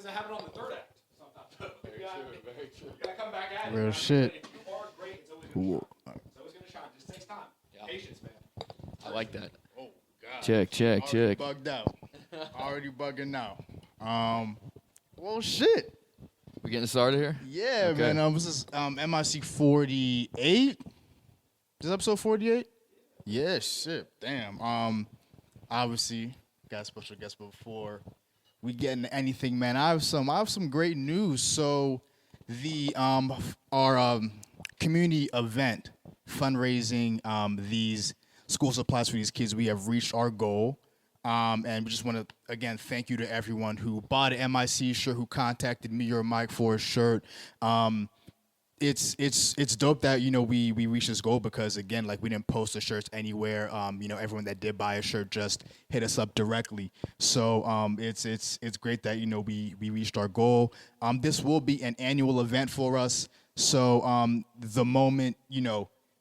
doesn't have it on the third act sometimes. Very true. You gotta come back at it. Real shit. If you are great, it's always gonna shine. It's always gonna shine. It just takes time. Yeah. Patience, man. I like that. Oh God. Check. Already bugged out. Already bugging out. Well, shit. We getting started here? Yeah, Okay. man. This is MIC 48. This is episode 48. Yeah, shit. Damn. Obviously, got a special guest before we get into anything, man. I have some great news. So, our community event fundraising these school supplies for these kids, we have reached our goal. And we just want to, again, thank you to everyone who bought an MIC shirt, who contacted me or Mike for a shirt. It's dope that, we reached this goal because, again, like, we didn't post the shirts anywhere. Everyone that did buy a shirt just hit us up directly. So it's great that, we reached our goal. This will be an annual event for us. So the moment,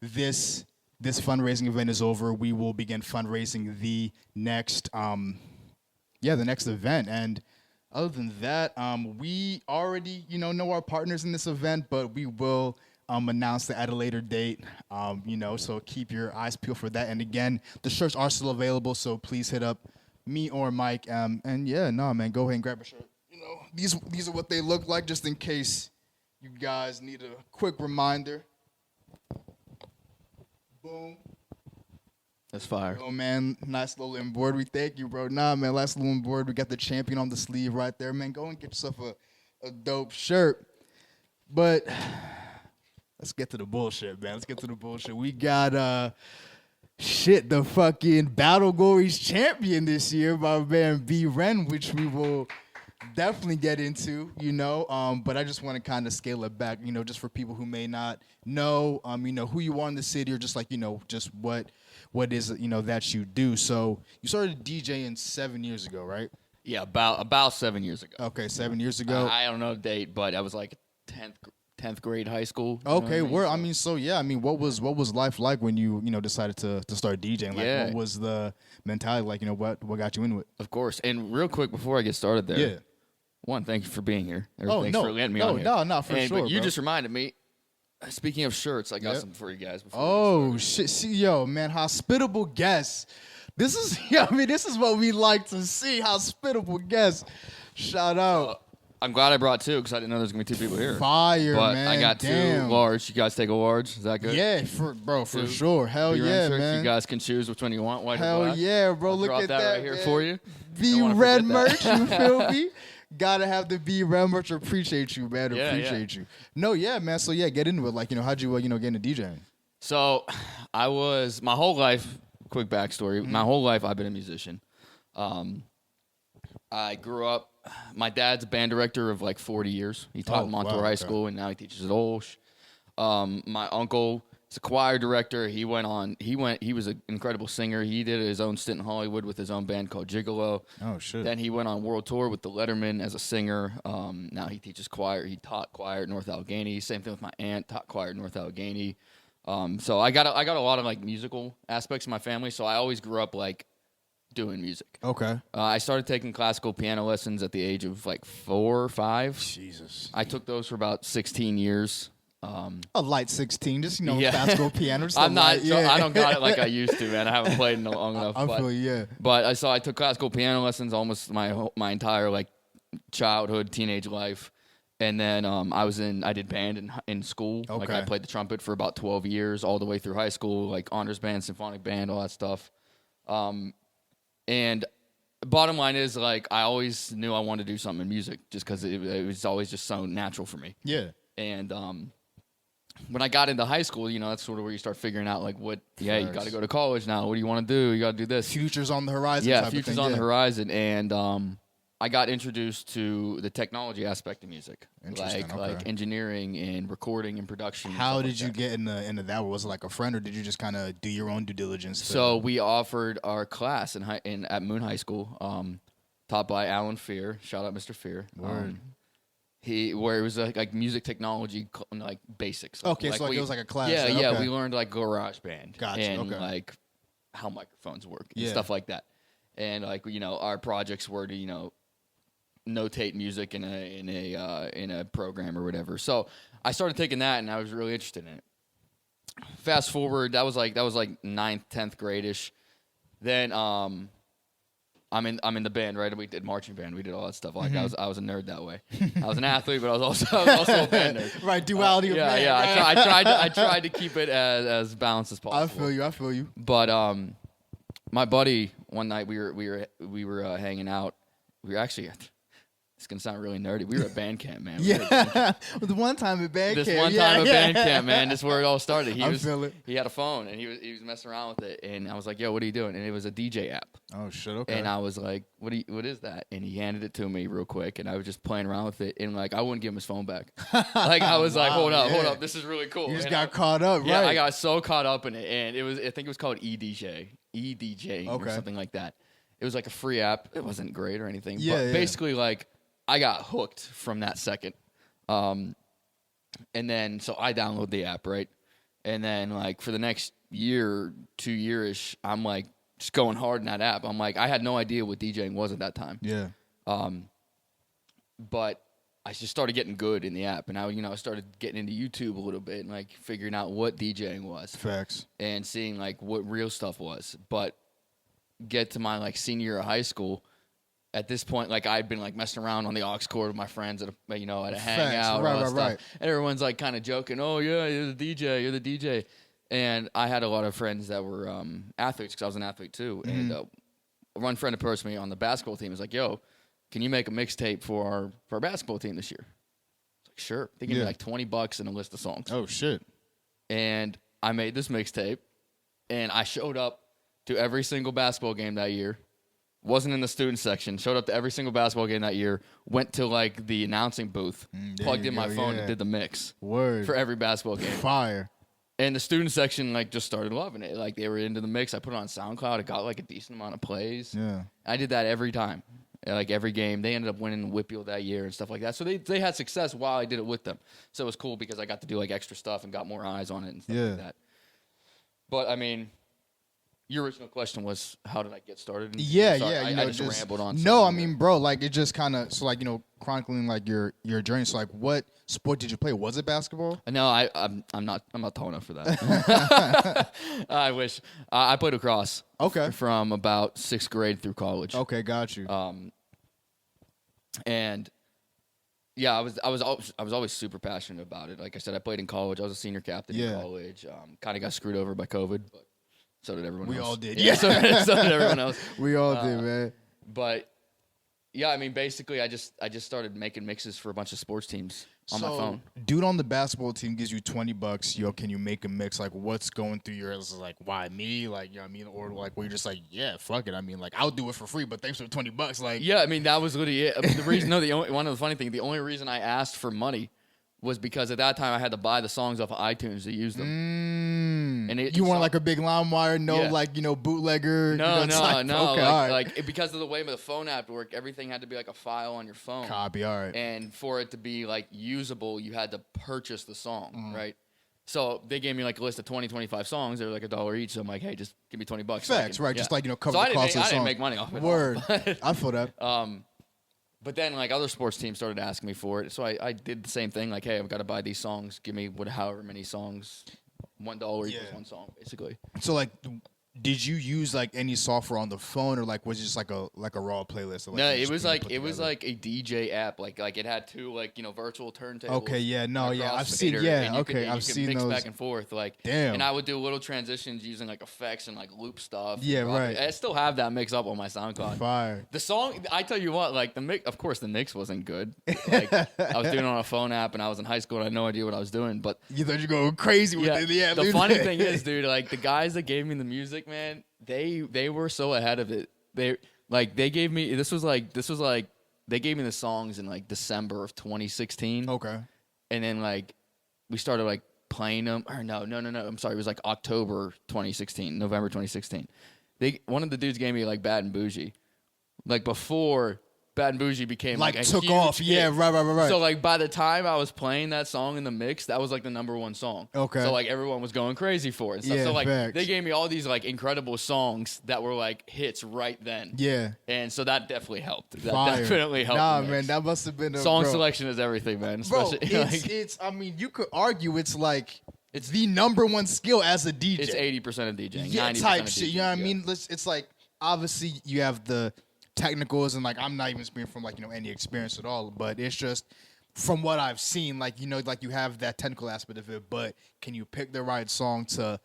this fundraising event is over, we will begin fundraising the next event. And other than that, we already, know our partners in this event, but we will announce that at a later date, so keep your eyes peeled for that. And again, the shirts are still available, so please hit up me or Mike. Go ahead and grab a shirt. These are what they look like, just in case you guys need a quick reminder. Boom. That's fire. Oh, man, nice little embroidery. Thank you, bro. Nah, man, last little embroidery. We got the champion on the sleeve right there, man. Go and get yourself a dope shirt. But let's get to the bullshit, man. Let's get to the bullshit. We got, the fucking Battle Glories champion this year, my man B-Renn, which we will definitely get into, but I just want to kind of scale it back, just for people who may not know, who you are in the city, or just like, just what is, that you do. So you started DJing 7 years ago, right? Yeah, about 7 years ago. Okay, 7 years ago. I don't know the date, but I was like 10th grade high school. Okay, what was life like when you decided to start DJing? Like, Yeah. what was the mentality like? What got you into it? Of course. And real quick before I get started there. Yeah. One, thank you for being here. Thanks for letting me on here. For sure. But you bro. just reminded me. Speaking of shirts, I got some for you guys. Oh shit! See, yo, man, hospitable guests. This is, this is what we like to see. Hospitable guests. Shout out. I'm glad I brought two because I didn't know there was gonna be two people here. Fire, but man. I got Damn. 2 large. You guys take a large. Is that good? Yeah, for sure. Hell B-Renn yeah, shirts. man. You guys can choose which one you want. White or Hell black. yeah, bro. I'll Look drop at that right here man. for you. B-Renn merch, you feel me? Gotta have the B-Renn merch. Appreciate you, man. Appreciate you. No, yeah, man. So yeah, get into it. Like, how'd you get into DJing? So, I was my whole life. Quick backstory. Mm-hmm. My whole life, I've been a musician. I grew up. My dad's a band director of like 40 years. He taught at Montour High School, and now he teaches at Olsh. My uncle is a choir director. He was an incredible singer. He did his own stint in Hollywood with his own band called Gigolo. Oh shit. Then he went on world tour with the Letterman as a singer. Now he teaches choir. He taught choir at North Allegheny. Same thing with my aunt, taught choir at North Allegheny. So I got a lot of like musical aspects in my family. So I always grew up like doing music. Okay. I started taking classical piano lessons at the age of like 4 or 5. Jesus. I took those for about 16 years. A light 16, just Yeah. classical piano. Just I'm not. light, yeah. I don't got it like I used to, man. I haven't played in long enough. I feel you, yeah. But I took classical piano lessons almost my entire like childhood, teenage life, and then I did band in school. Okay. Like I played the trumpet for about 12 years, all the way through high school, like honors band, symphonic band, all that stuff. And bottom line is, like, I always knew I wanted to do something in music, just because it was always just so natural for me. Yeah. And when I got into high school, that's sort of where you start figuring out, like, you got to go to college now. What do you want to do? You got to do this. Future's on the horizon. Yeah, future's on the horizon. And I got introduced to the technology aspect of music, like engineering and recording and production. How did you get into that? Was it like a friend, or did you just kind of do your own due diligence? So we offered our class at Moon High School, taught by Alan Fear. Shout out, Mr. Fear. Word. Where it was like music technology, like basics. Okay, so it was like a class. Yeah, then, yeah. okay. We learned like GarageBand. Gotcha, and okay. like how microphones work and Yeah. stuff like that. And like our projects were to notate music in a program or whatever. So I started taking that, and I was really interested in it. Fast forward, that was like 9th, 10th grade-ish. Then I'm in the band, right? We did marching band. We did all that stuff. Like I was a nerd that way. I was an athlete, but I was also a band nerd. Right, duality of man. Yeah. I tried to keep it as balanced as possible. I feel you. But my buddy, one night we were hanging out. We were actually. It's gonna sound really nerdy. We were at band camp, man. Yeah, the one time at band camp. This one time at band camp, man. This is where it all started. I feel it. He had a phone and he was messing around with it, and I was like, "Yo, what are you doing?" And it was a DJ app. Oh shit, okay. And I was like, "What is that?" And he handed it to me real quick, and I was just playing around with it, and like I wouldn't give him his phone back. Like I was like, "Hold up, this is really cool." You just and got caught up, right? Yeah, I got so caught up in it, and I think it was called EDJ or Okay. something like that. It was like a free app. It wasn't great or anything, Yeah, but basically like. I got hooked from that second. And then, so I download the app, right? And then, like, for the next year, 2 years, I'm, like, just going hard in that app. I'm like, I had no idea what DJing was at that time. Yeah. But I just started getting good in the app. And I started getting into YouTube a little bit and, like, figuring out what DJing was. Facts. And seeing, like, what real stuff was. But get to my, like, senior year of high school. At this point, like I'd been like messing around on the aux cord with my friends at a hangout, right, all that stuff. right. And everyone's like kind of joking, "Oh yeah, you're the DJ." And I had a lot of friends that were athletes because I was an athlete too. Mm-hmm. And one friend approached me on the basketball team. Was like, "Yo, can you make a mixtape for our basketball team this year?" I was like, "Sure." They gave me like $20 and a list of songs. Oh shit. And I made this mixtape, and I showed up to every single basketball game that year. Wasn't in the student section. Showed up to every single basketball game that year. Went to like the announcing booth. Plugged in my phone and did the mix. Word. For every basketball game. Fire. And the student section like just started loving it. Like they were into the mix. I put it on SoundCloud. It got like a decent amount of plays. Yeah. I did that every time. Like every game. They ended up winning Whippeal that year and stuff like that. So they had success while I did it with them. So it was cool because I got to do like extra stuff and got more eyes on it and stuff like that. But I mean, your original question was, how did I get started? Yeah. I just rambled on. No, I mean, bro, like it just kind of chronicling like your journey. So like, what sport did you play? Was it basketball? No, I'm not tall enough for that. I wish. I played lacrosse. Okay. From about 6th grade through college. Okay, got you. And yeah, I was always super passionate about it. Like I said, I played in college. I was a senior captain in college. Kind of got screwed over by COVID, but so did everyone else. We all did. Yeah, so did everyone else. We all did, man. But yeah, I mean, basically, I just started making mixes for a bunch of sports teams on my phone. Dude on the basketball team gives you $20. Yo, can you make a mix? Like, what's going through your head? Is like, why me? Like, you know what I mean? Or like, where you're just like, yeah, fuck it. I mean, like, I'll do it for free, but thanks for the $20. Like, yeah, I mean, that was literally it. I mean, the reason, one of the funny things, the only reason I asked for money was because at that time I had to buy the songs off of iTunes to use them. And you weren't like a big LimeWire, bootlegger. No. Okay, like because of the way the phone app worked, everything had to be like a file on your phone. Copy, all right. And for it to be like usable, you had to purchase the song, right? So they gave me like a list of 20, 25 songs. They were like $1 each. So I'm like, hey, just give me $20. Facts, right? Just cover the cost I of the song. I didn't make money off it. Word. I feel that. But then, like, other sports teams started asking me for it. So I did the same thing. Like, hey, I've got to buy these songs. Give me however many songs. $1 equals one song, basically. So, like, did you use, like, any software on the phone? Or, like, was it just, like, a raw playlist? Or, like, no, it was like a DJ app. Like it had two, like, virtual turntables. Okay, yeah. No, yeah. I've seen, I've seen mix those. back and forth. Like, damn. And I would do little transitions using, like, effects and, like, loop stuff. Yeah, right. I still have that mix up on my SoundCloud. Fire. The song, I tell you what, like, the mix, of course, the mix wasn't good. Like, I was doing it on a phone app, and I was in high school, and I had no idea what I was doing. But you thought you were going crazy with it. Yeah, the funny thing is, dude, like, the guys that gave me the music, man, they were so ahead of it. They gave me they gave me the songs in like December of 2016. Okay. And then like we started like playing them. Or no. I'm sorry. It was like November 2016. One of the dudes gave me like Bad and Bougie. Like before Bad and Bougie became like a took huge off. hit. Yeah, right. So like by the time I was playing that song in the mix, that was like the #1 song. Okay. So like everyone was going crazy for it and stuff. Yeah, so like facts. they gave me all these like incredible songs that were like hits right then. Yeah. And so that definitely helped. That Fire. definitely helped. Nah, the mix. man, that must have been a Song bro. selection is everything, man. Bro, Especially it's. I mean, you could argue it's like it's the #1 skill as a DJ. It's 80% of DJing. Yeah, 90% type of shit. DJing, You know what I yeah. mean? It's like obviously you have the technicals and like I'm not even speaking from like any experience at all, but it's just from what I've seen, like like you have that technical aspect of it, but can you pick the right song to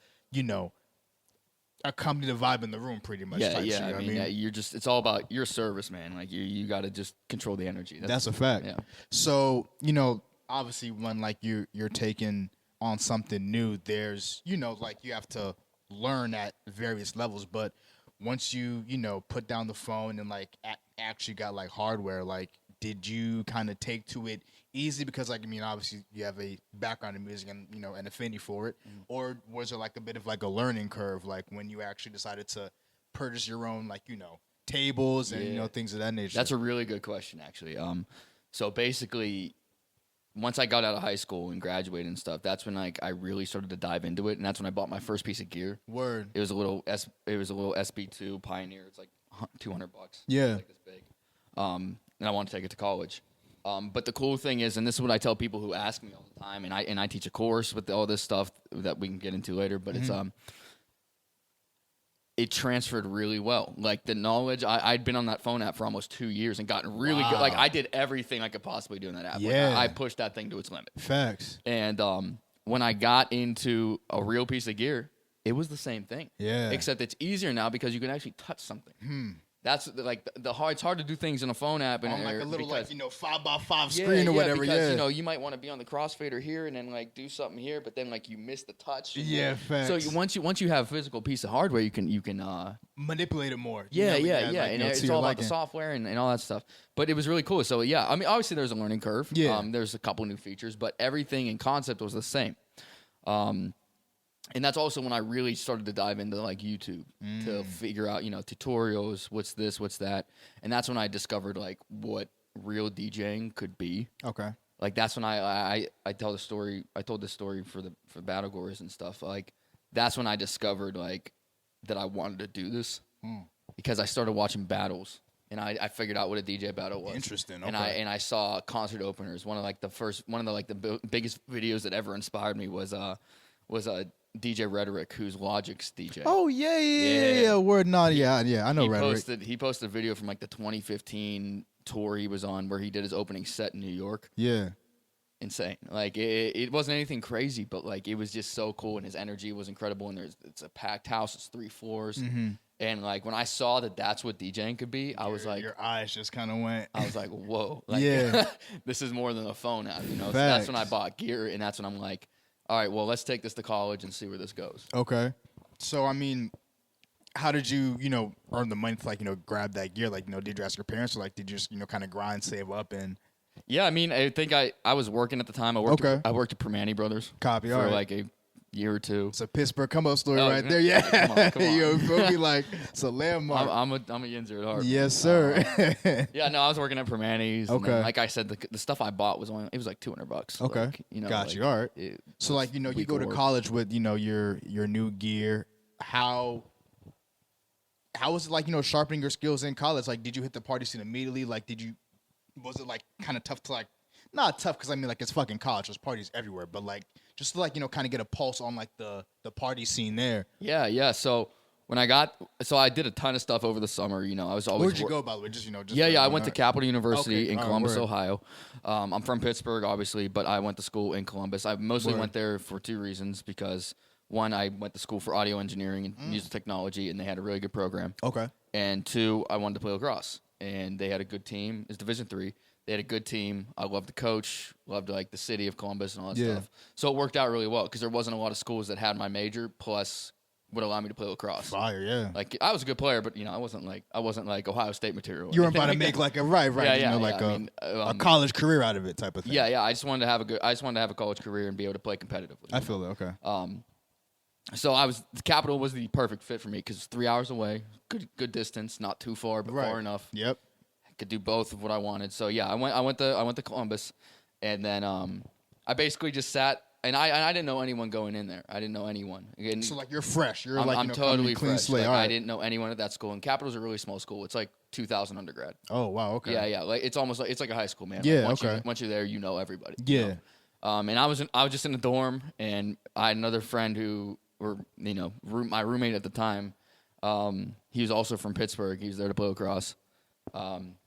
accompany the vibe in the room pretty much? Yeah, type yeah. shit, you know I what mean, you're just, it's all about your service, man. Like you got to just control the energy. That's a fact. Yeah. So, obviously when like you're taking on something new, there's, like you have to learn at various levels. But once you, put down the phone and like actually got like hardware, like did you kind of take to it easy? Because like, I mean, obviously you have a background in music and, an affinity for it. Or was there like a bit of like a learning curve, like when you actually decided to purchase your own, like, tables and, things of that nature? That's a really good question, actually. So basically, once I got out of high school and graduated and stuff, that's when like I really started to dive into it, and that's when I bought my first piece of gear. Word. It was a little SB2 Pioneer. It's like $200. Yeah. It's like this big. And I wanted to take it to college. But the cool thing is, and this is what I tell people who ask me all the time, and I teach a course with all this stuff that we can get into later, but it's it transferred really well. Like the knowledge, I'd been on that phone app for almost 2 years and gotten really good. Like I did everything I could possibly do in that app. Yeah. Like, I pushed that thing to its limit. Facts. And when I got into a real piece of gear, it was the same thing. Yeah. Except it's easier now because you can actually touch something. That's like it's hard to do things in a phone app and On like a little because, 5x5 screen or whatever. Because, you might want to be on the crossfader here and then like do something here, but then like you miss the touch. Yeah, facts. So once you have a physical piece of hardware, you can manipulate it more. Yeah. Like, And it's all about the software and all that stuff. But it was really cool. So yeah, I mean, obviously there's a learning curve. Yeah. There's a couple new features, but everything in concept was the same. And that's also when I really started to dive into like YouTube to figure out, tutorials, what's this, what's that. And that's when I discovered like what real DJing could be. Okay. Like that's when I tell the story. I told this story for Battle Gores and stuff. Like that's when I discovered like that I wanted to do this because I started watching battles and I figured out what a DJ battle was. Interesting. Okay. And I saw concert openers. One of the biggest videos that ever inspired me was DJ Rhetoric, who's Logic's DJ. Oh yeah. Word not. Yeah. I know Rhetoric. He posted a video from like the 2015 tour he was on where he did his opening set in New York. Yeah. Insane. Like it wasn't anything crazy, but like it was just so cool and his energy was incredible. And it's a packed house. It's 3 floors. And like when I saw that that's what DJing could be, I was like, your eyes just kind of went. I was like, whoa. Like, Yeah. This is more than a phone app, So Facts. that's when I bought gear, and that's when I'm like, all right, well, let's take this to college and see where this goes. Okay. So, I mean, how did you, earn the money to, like, grab that gear? Like, did you ask your parents or, like, did you just, kind of grind, save up and... Yeah, I mean, I think I was working at the time. I worked at Permani Brothers. Copy, for all right. like a year or two. It's a Pittsburgh come-up story right there. Yeah. Yeah. Come on. Yo, bro, be like, it's a landmark. I'm a Yinzer at heart. Yes, sir. Yeah, no, I was working at Permani's. Okay. And then, like I said, the stuff I bought was like $200. Okay. Like, Got you. All right. So, like, you go to college with, your new gear. How was it like, sharpening your skills in college? Like, did you hit the party scene immediately? Like, was it like kind of tough to like, not tough because I mean like it's fucking college, there's parties everywhere, but like just to like, kind of get a pulse on like the party scene there. Yeah. So when I did a ton of stuff over the summer, I was always. Where'd you go, by the way? Just Yeah. I went to Capital University in all right, Columbus, word. Ohio. I'm from Pittsburgh, obviously, but I went to school in Columbus. I mostly Word. went there for 2 reasons because one, I went to school for audio engineering and music technology, and they had a really good program. Okay. And 2, I wanted to play lacrosse, and they had a good team. It's Division III. They had a good team. I loved the coach, loved like the city of Columbus and all that stuff. So it worked out really well because there wasn't a lot of schools that had my major plus would allow me to play lacrosse. Fire, yeah. Like I was a good player, but I wasn't like Ohio State material. You weren't about to make like a right, a college career out of it type of thing. Yeah. I just wanted to have a college career and be able to play competitively. I feel that. Okay. So the Capital was the perfect fit for me because it's 3 hours away, good distance, not too far, but far enough. Yep. could do both of what I wanted. So yeah, I went to Columbus, and then I basically just sat. And I didn't know anyone going in there. I didn't know anyone. Again, So like you're fresh. You're I'm, like I'm you know, totally clean fresh. slate. Like, All right. I didn't know anyone at that school. And Capital's a really small school. It's like 2,000 undergrad. Oh wow. Okay. Yeah. Like it's almost like it's like a high school, man. Yeah, Like, okay. Once you're there, you know everybody. Yeah. You know? And I was just in the dorm, and I had another friend who, or you know, my roommate at the time. He was also from Pittsburgh. He was there to play lacrosse.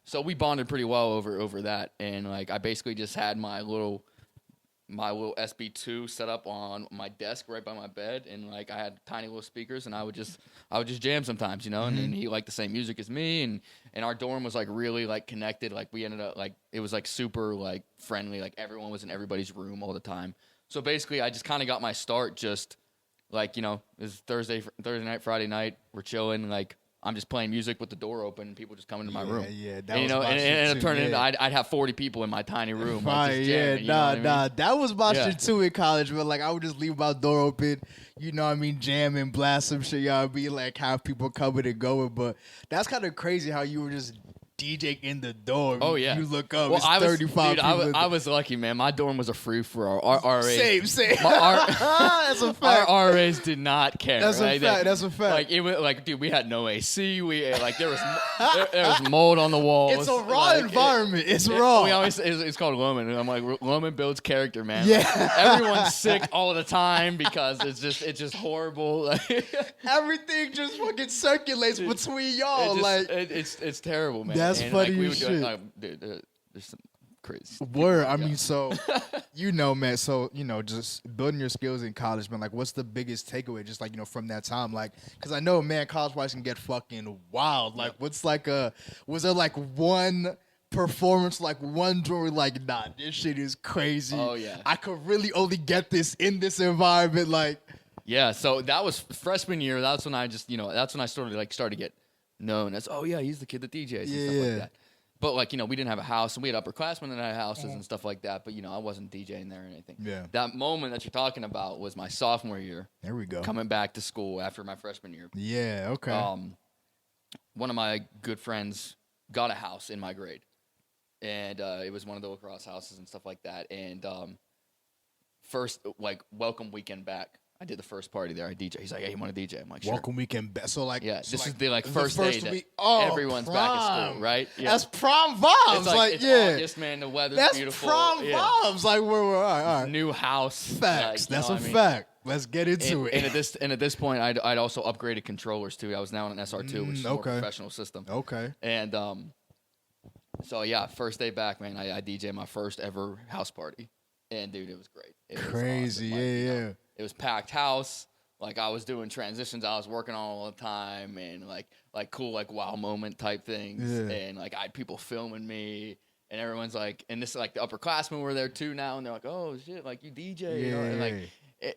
So we bonded pretty well over that, and like I basically just had my little SB2 set up on my desk right by my bed, and like I had tiny little speakers, and I would just jam sometimes, you know. And then he liked the same music as me, and our dorm was like really like connected. Like we ended up like it was like super like friendly. Like everyone was in everybody's room all the time. So basically, I just kind of got my start just like, you know, it was Thursday night, Friday night, we're chilling, like I'm just playing music with the door open, and people just come into my room. Yeah, and, you know, and it turned into I'd have 40 people in my tiny room. Right, like, just jamming, that was my shit too in college, but like I would just leave my door open, you know what I mean, jam and blast some shit, you know what I mean, like have people coming and going. But that's kind of crazy how you were just DJ in the dorm. Oh yeah, you look up. Well, it's 35 dude, people. I was lucky, man. My dorm was a free for our RAs. Same. That's a fact. Our RAs did not care. That's right? a fact. That's a fact. Like it was like, dude, we had no AC. We like there was mold on the walls. It's a raw environment. It's raw. We always it's called Loman, and I'm like, Loman builds character, man. Yeah. Like, everyone's sick all the time because it's just horrible. Everything just fucking circulates between y'all. It's terrible, man. That's and, funny like, we as would shit. Dude, there's some crazy. Word. I mean, so, you know, man, so, you know, just building your skills in college, man, like, what's the biggest takeaway, just, like, you know, from that time? Like, because I know, man, college-wise can get fucking wild. Like, what's, like, was there, like, one performance, like, one drawing, like, nah, this shit is crazy. Oh, yeah. I could really only get this in this environment, like. Yeah, so that was freshman year. That's when I just, you know, that's when I started to get known as, oh, yeah, he's the kid that DJs and stuff like that. But, like, you know, we didn't have a house, and we had upperclassmen that had houses and stuff like that. But, you know, I wasn't DJing there or anything. Yeah. That moment that you're talking about was my sophomore year. There we go. Coming back to school after my freshman year. Yeah, okay. One of my good friends got a house in my grade. And it was one of the lacrosse houses and stuff like that. And first, like, welcome weekend back. I did the first party there. I DJ. He's like, "Hey, you want to DJ?" I'm like, "Sure." Welcome weekend. So like, yeah, so this like, is the like first day that week. everyone's prom. back at school, right? Yeah. That's prom vibes. It's like it's yeah, August, man. The weather's that's beautiful. prom yeah. vibes. Like we're all right. New house. Facts. Like, you That's know a what I mean? fact. Let's get into it. And at this point, I'd also upgraded controllers too. I was now on an SR2, which is a more professional system. Okay. And so yeah, first day back, man. I DJ my first ever house party, and dude, it was great. It was Crazy. awesome. Like, yeah. You know, it was packed house. Like I was doing transitions, I was working on all the time, and like cool like wow moment type things, and like I had people filming me, and everyone's like, and this like the upperclassmen were there too now, and they're like, oh shit, like you DJ, you know? And like.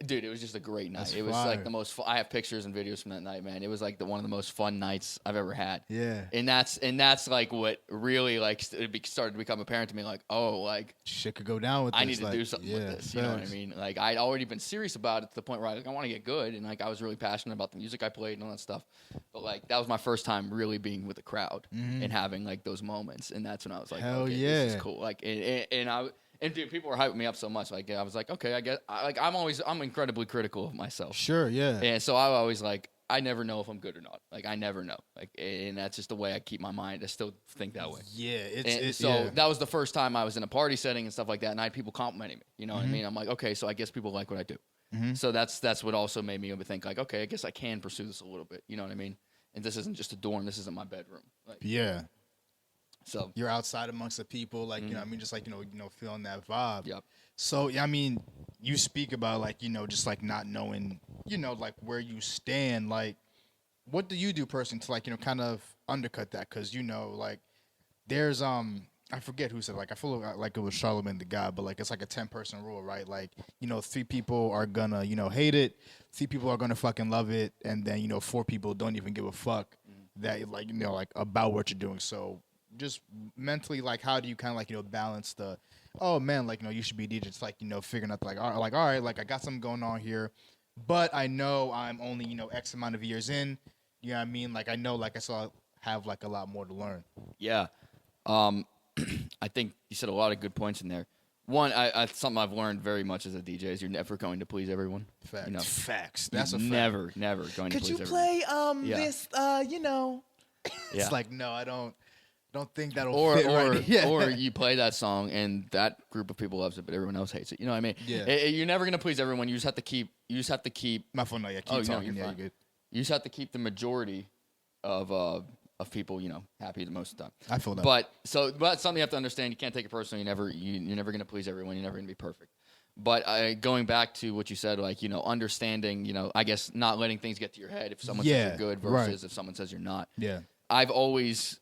Dude, it was just a great night. That's it was fire. like the most fun. I have pictures and videos from that night, man. It was like one of the most fun nights I've ever had. Yeah. And that's like what really like started to become apparent to me. Like, oh, like shit could go down with this. I need to like, do something with this. You know what I mean? Like I'd already been serious about it to the point where I want to get good, and like I was really passionate about the music I played and all that stuff. But like that was my first time really being with the crowd and having like those moments, and that's when I was like, hell okay, yeah, this is cool. Like and dude, people were hyping me up so much. Like I was like, okay, I guess. I'm incredibly critical of myself. Sure, yeah. And so I always like, I never know if I'm good or not. Like I never know. Like, and that's just the way I keep my mind. I still think that way. Yeah, so that was the first time I was in a party setting and stuff like that, and I had people complimenting me. You know what I mean? I'm like, okay, so I guess people like what I do. So that's what also made me think like, okay, I guess I can pursue this a little bit. You know what I mean? And this isn't just a dorm. This isn't my bedroom. Like, yeah. So you're outside amongst the people, like, you know what I mean, just like, you know, feeling that vibe. Yep. So, yeah, I mean, you speak about, like, you know, just, like, not knowing, you know, like, where you stand. Like, what do you do personally to, like, you know, kind of undercut that? Because, you know, like, there's, I forget who said, like, I feel like it was Charlemagne the God, but, like, it's like a 10-person rule, right? Like, you know, 3 people are gonna, you know, hate it, 3 people are gonna fucking love it, and then, you know, 4 people don't even give a fuck that, like, you know, like, about what you're doing. So, just mentally, like, how do you kind of, like, you know, balance the, oh man, like, you know, you should be a DJ. It's like, you know, figuring out like, all right, like I got something going on here, but I know I'm only, you know, X amount of years in. You know what I mean? Like I know, like I still have like a lot more to learn. yeah, I think you said a lot of good points in there. One, something I've learned very much as a DJ is you're never going to please everyone. Facts. You know, Facts. That's a fact. Never going to Could please you everyone. play Yeah. this? It's like, no, I don't think that'll Or fit right. Yeah. or you play that song and that group of people loves it, but everyone else hates it. You know what I mean? Yeah. You're never gonna please everyone. You just have to keep. My phone. No, yeah. Keep Oh, no, talking. you're Yeah, fine. you're good. You just have to keep the majority of people, happy the most of the time. I feel that. But something you have to understand. You can't take it personally. You're never gonna please everyone. You're never gonna be perfect. But going back to what you said, like understanding, I guess not letting things get to your head if someone says you're good versus if someone says you're not. Yeah. I've always,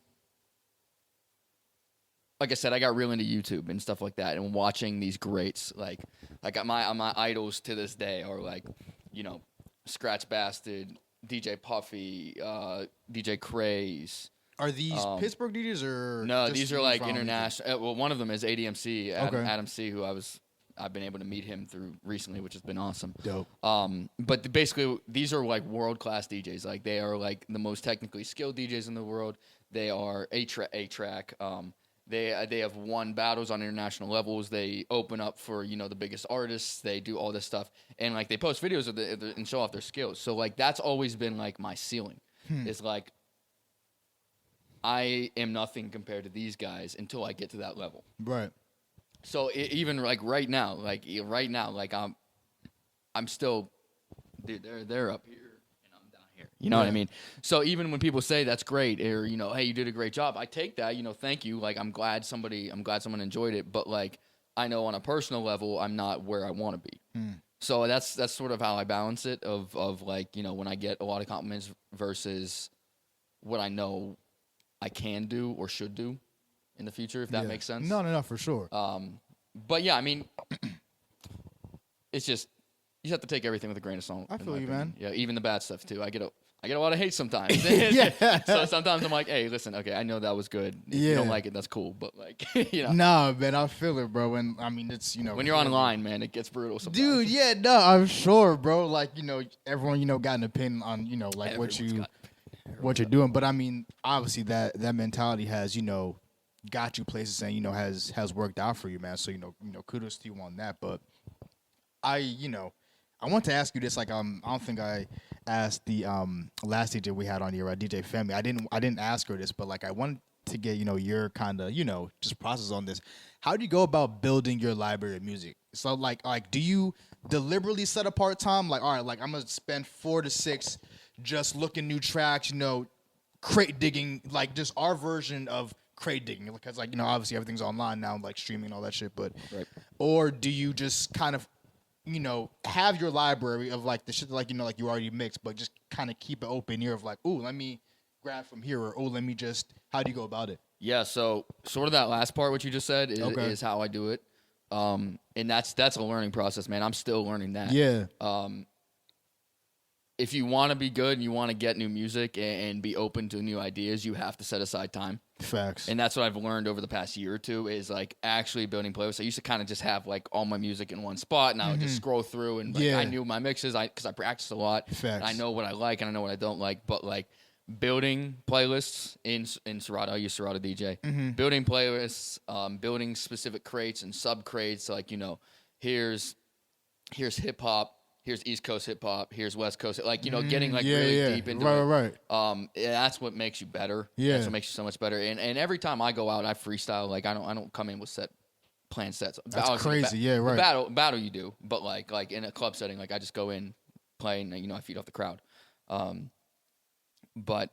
like I said, I got real into YouTube and stuff like that, and watching these greats. Like my idols to this day are like, Scratch Bastard, DJ Puffy, DJ Craze. Are these Pittsburgh DJs or No, just these are even like from international. Well, one of them is ADMC, Adam Okay. C, who I've been able to meet him through recently, which has been awesome. Dope. But basically, these are like world class DJs. Like they are like the most technically skilled DJs in the world. They are a track. They have won battles on international levels. They open up for the biggest artists. They do all this stuff, and like they post videos of and show off their skills. So like that's always been like my ceiling. It's like I am nothing compared to these guys until I get to that level. Right. So even like right now, I'm still, dude, they're up here and I'm down here. You know what I mean? So even when people say that's great or hey, you did a great job, I take that. Thank you. Like I'm glad someone enjoyed it, but like I know on a personal level, I'm not where I want to be. So that's sort of how I balance it. Of like when I get a lot of compliments versus what I know I can do or should do in the future, if that makes sense. No, for sure. But yeah, I mean, it's just you have to take everything with a grain of salt. I feel you, man. Yeah, even the bad stuff too. I get a lot of hate sometimes. Yeah. So sometimes I'm like, hey, listen, okay, I know that was good. If you don't like it, that's cool. But like, Nah, man, I feel it, bro. And I mean, it's when you're online, man, it gets brutal sometimes. dude. Yeah, no, I'm sure, bro. Like everyone got an opinion on like what you're doing. But I mean, obviously that mentality has got you places and has worked out for you, man. So kudos to you on that. But I want to ask you this. Like I don't think I asked the last DJ we had on here, DJ Femi. I didn't ask her this, but like I wanted to get your kind of just process on this. How do you go about building your library of music? So like do you deliberately set apart time? Like all right, like I'm gonna spend 4 to 6 just looking new tracks, crate digging, like just our version of crate digging, because like obviously everything's online now, like streaming and all that shit. But or do you just kind of have your library of like the shit that, like like you already mixed, but just kind of keep an open ear of like, ooh, let me grab from here, or oh, let me just. How do you go about it? Yeah, so sort of that last part, what you just said, is how I do it, and that's a learning process, man. I'm still learning that. Yeah. If you want to be good and you want to get new music and be open to new ideas, you have to set aside time. Facts. And that's what I've learned over the past year or two is like actually building playlists. I used to kind of just have like all my music in one spot, and I would just scroll through and like, I knew my mixes because I practiced a lot. Facts. I know what I like and I know what I don't like. But like building playlists in Serato, I use Serato DJ. Building playlists, building specific crates and sub crates. So like here's hip hop. Here's East Coast hip hop. Here's West Coast. Like, getting like really deep into it. Right. That's what makes you better. Yeah. That's what makes you so much better. And every time I go out, I freestyle. Like, I don't come in with planned sets. That's Obviously, crazy. Yeah, right. Battle you do. But like in a club setting, like I just go in, play, and I feed off the crowd. But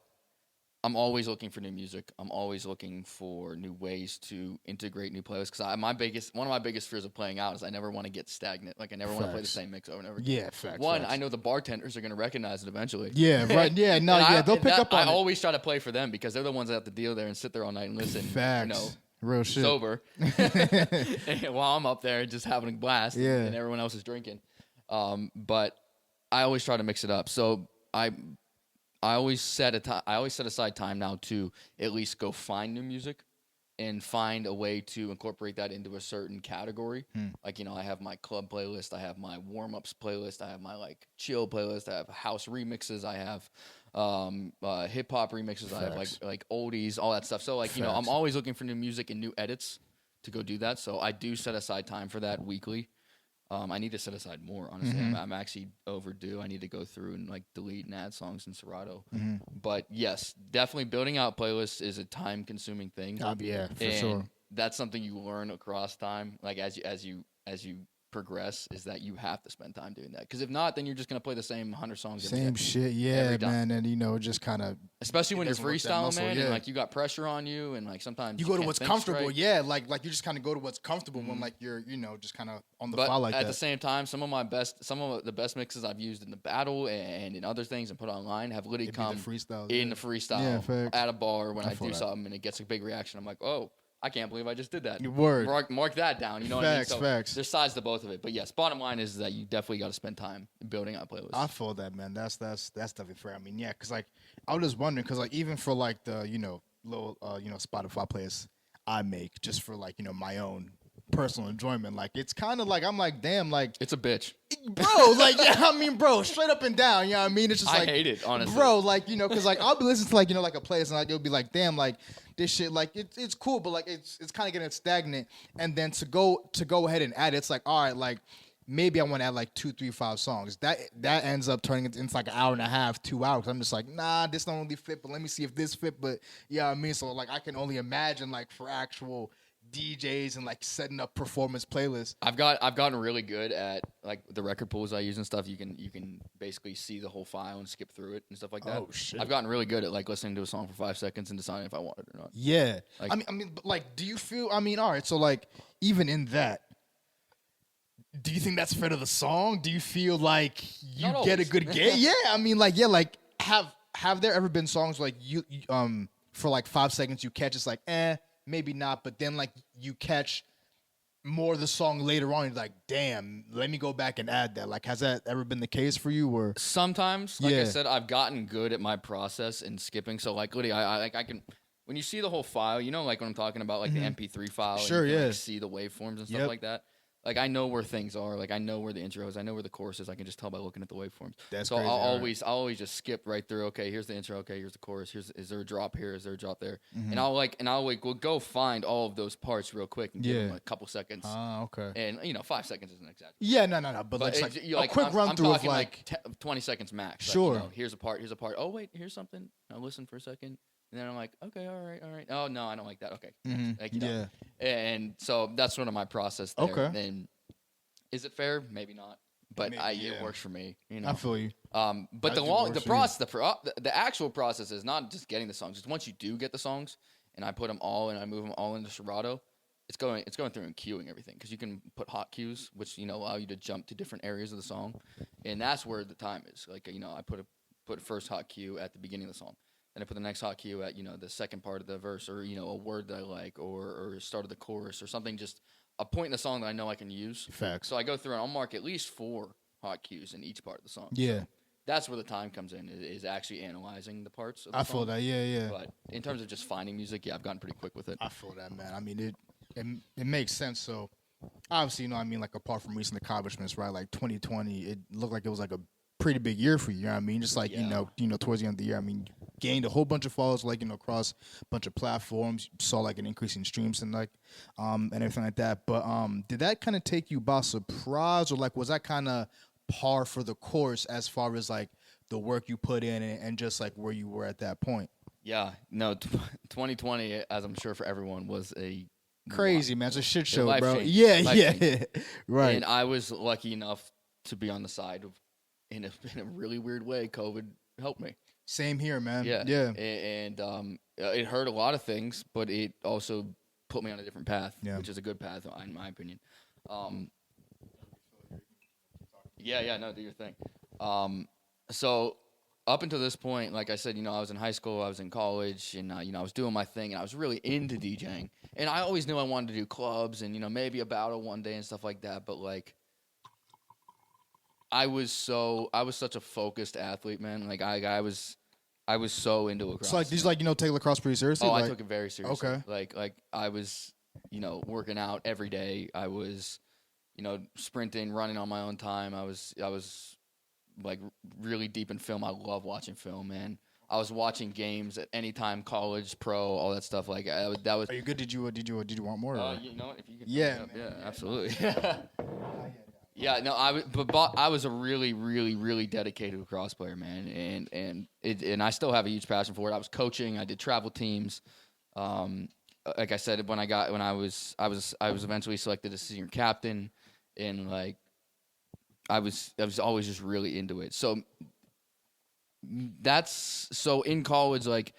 I'm always looking for new music. I'm always looking for new ways to integrate new playlists. Because one of my biggest fears of playing out is I never want to get stagnant. Like I never want to play the same mix over and over again. Yeah, facts. I know the bartenders are going to recognize it eventually. Yeah, right. Yeah, no, yeah, they'll pick up on it. I always try to play for them because they're the ones that have to deal there and sit there all night and listen. Facts. Real shit. Sober. While I'm up there just having a blast. Yeah. And everyone else is drinking. But I always try to mix it up. So I always set aside time now to at least go find new music and find a way to incorporate that into a certain category. Like, I have my club playlist, I have my warm-ups playlist, I have my like chill playlist, I have house remixes, I have hip hop remixes. I have like oldies, all that stuff. So like Facts. I'm always looking for new music and new edits to go do that. So I do set aside time for that weekly. I need to set aside more, honestly. I'm actually overdue. I need to go through and like delete and add songs in Serato. But yes, definitely building out playlists is a time-consuming thing. Yeah, for sure. That's something you learn across time. Like as you progress, is that you have to spend time doing that. Because if not, then you're just gonna play the same 100 songs. Same shit, yeah, man. And just kind of, especially when you're freestyling, man, and like you got pressure on you, and like sometimes you go to what's comfortable. Yeah, like you just kind of go to what's comfortable when like you're just kind of on the fly like that. At the same time, some of the best mixes I've used in the battle and in other things and put online have literally come the freestyle, in the freestyle at a bar when I do something and it gets a big reaction. I'm like, oh, I can't believe I just did that. Mark that down. You know what I mean? So facts. There's sides to both of it. But yes, bottom line is that you definitely got to spend time building out playlists. I feel that, man. That's definitely fair. I mean, yeah, because like I was just wondering, because like even for like the little Spotify playlists I make just for like my own personal enjoyment, like it's kind of like I'm like, damn, like it's a bitch, bro. Like yeah, I mean, bro, straight up and down. You know what I mean? It's just like I hate it, honestly, bro. Like because like I'll be listening to like like a playlist and like it'll be like, damn, like this shit, like it's cool, but like it's kind of getting stagnant. And then to go ahead and add it, it's like, all right, like maybe I want to add like 2, 3, 5 songs. That ends up turning into like an hour and a half, 2 hours. I'm just like, nah, this don't really fit, but let me see if this fit. But yeah, I mean, so like I can only imagine like for actual DJs and like setting up performance playlists. I've gotten really good at like the record pools I use and stuff. You can basically see the whole file and skip through it and stuff like that. Oh shit! I've gotten really good at like listening to a song for 5 seconds and deciding if I want it or not. Yeah, like, I mean, but like, do you feel? I mean, all right. So like, even in that, do you think that's fair to the song? Do you feel like you get a good game? Yeah, I mean, like, yeah, like have there ever been songs like you for like 5 seconds you catch it's like maybe not, but then like you catch more of the song later on, you're like, damn, let me go back and add that. Like, has that ever been the case for you? Or sometimes, like I said, I've gotten good at my process in skipping. So like, literally, I can when you see the whole file, like when I'm talking about like the MP3 file, sure, and you can, like, see the waveforms and stuff like that. Like I know where things are. Like I know where the intro is. I know where the chorus is. I can just tell by looking at the waveforms. That's so crazy. I'll always just skip right through. Okay, here's the intro. Okay, here's the chorus. Is there a drop here? Is there a drop there? And we'll go find all of those parts real quick and give them a couple seconds. Okay. And 5 seconds isn't exact. Yeah, no. But like a quick run through of like 20 seconds max. Sure. Like, here's a part. Here's a part. Oh wait, here's something. Now listen for a second. And then I'm like, okay, all right. Oh no, I don't like that. Okay. Like, And so that's sort of my process there. Okay. And is it fair? Maybe not, but it works for me. I feel you. But the actual process is not just getting the songs. It's once you do get the songs, and I put them all and I move them all into Serato. It's going through and queuing everything because you can put hot cues, which allow you to jump to different areas of the song, and that's where the time is. Like I put a first hot cue at the beginning of the song. Then I put the next hot cue at the second part of the verse, or a word that I like, or start of the chorus, or something, just a point in the song that I know I can use. Facts. So I go through and I'll mark at least 4 hot cues in each part of the song. Yeah. So that's where the time comes in, is actually analyzing the parts of the I song. feel that, yeah. But in terms of just finding music, I've gotten pretty quick with it. I feel that, man. I mean, it makes sense. So obviously, like apart from recent accomplishments, right? Like 2020, it looked like it was like a pretty big year for you. You know what I mean? Just like towards the end of the year, I mean, gained a whole bunch of followers, like across a bunch of platforms. Saw like an increase in streams and like and everything like that. But did that kind of take you by surprise, or like was that kind of par for the course as far as like the work you put in and just like where you were at that point? Yeah, no, 2020, as I'm sure for everyone, was a crazy, man. It's a shit show, bro. Life-changing. Yeah, right. And I was lucky enough to be on the side of, in a really weird way, COVID helped me. Same here, man. Yeah. And it hurt a lot of things, but it also put me on a different path, which is a good path, in my opinion. No, do your thing. So up until this point, like I said, I was in high school, I was in college, and I was doing my thing, and I was really into DJing. And I always knew I wanted to do clubs and maybe a battle one day and stuff like that. But like, I was such a focused athlete, man. Like I was so into lacrosse. So like, did you take lacrosse pretty seriously? Oh, like, I took it very seriously. Okay. Like I was, working out every day. I was, sprinting, running on my own time. I was like really deep in film. I love watching film, man. I was watching games at any time, college, pro, all that stuff. Like that was. Are you good? Did you want more? You know, if you could. Yeah, Yeah, absolutely. Yeah, no, I was a really, really, really dedicated lacrosse player, man, and I still have a huge passion for it. I was coaching. I did travel teams. Like I said, when I was eventually selected as senior captain, and like I was always just really into it. So in college, like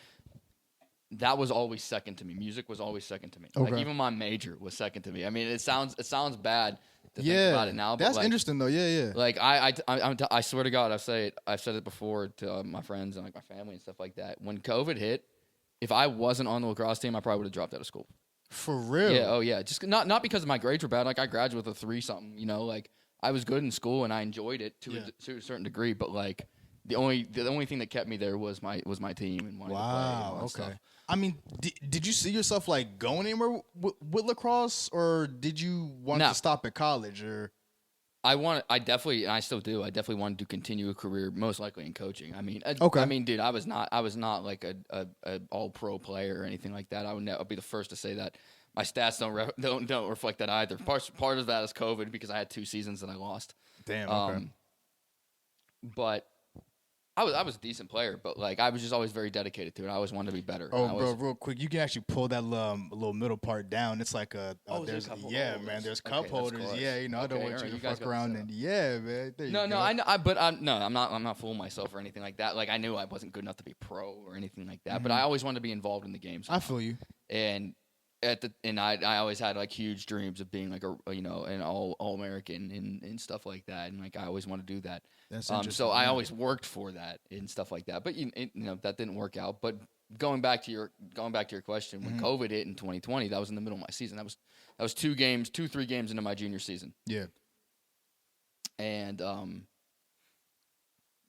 that was always second to me. Music was always second to me. Okay. Like even my major was second to me. I mean, it sounds bad to think Yeah, about it now, but that's like, interesting though. Yeah. like I swear to God, I've said it before to my friends and like my family and stuff like that. When COVID hit, if I wasn't on the lacrosse team, I probably would have dropped out of school. For real? Yeah. Oh yeah. Just not because my grades were bad. Like I graduated with a 3 something. You know, like I was good in school and I enjoyed it to a certain degree. But like the only thing that kept me there was my team and wanting to play and all that Okay. stuff. I mean, did you see yourself like going anywhere with lacrosse, or did you want to stop at college? Or I definitely, and I still do. I definitely wanted to continue a career, most likely in coaching. I mean, Okay. I mean, dude, I was not like a all pro player or anything like that. I'll be the first to say that. My stats don't reflect that either. Part of that is COVID because I had 2 seasons that I lost. damn. Okay. But I was a decent player, but like I was just always very dedicated to it. I always wanted to be better. Oh, bro, real quick, you can actually pull that little middle part down. It's like there's a couple man, holders. there's Okay, cup that's holders. close. Yeah, you know, I don't Okay, want alright, you you to guys fuck got around this and man. There you No, go. I know, I'm not fooling myself or anything like that. Like I knew I wasn't good enough to be pro or anything like that, but I always wanted to be involved in the games. I feel you. And I always had like huge dreams of being like an all American and stuff like that, and like I always wanted to do that. That's interesting. So I always worked for that and stuff like that, but that didn't work out. But going back to your question, when COVID hit in 2020, that was in the middle of my season. That was 3 games into my junior season. Yeah. And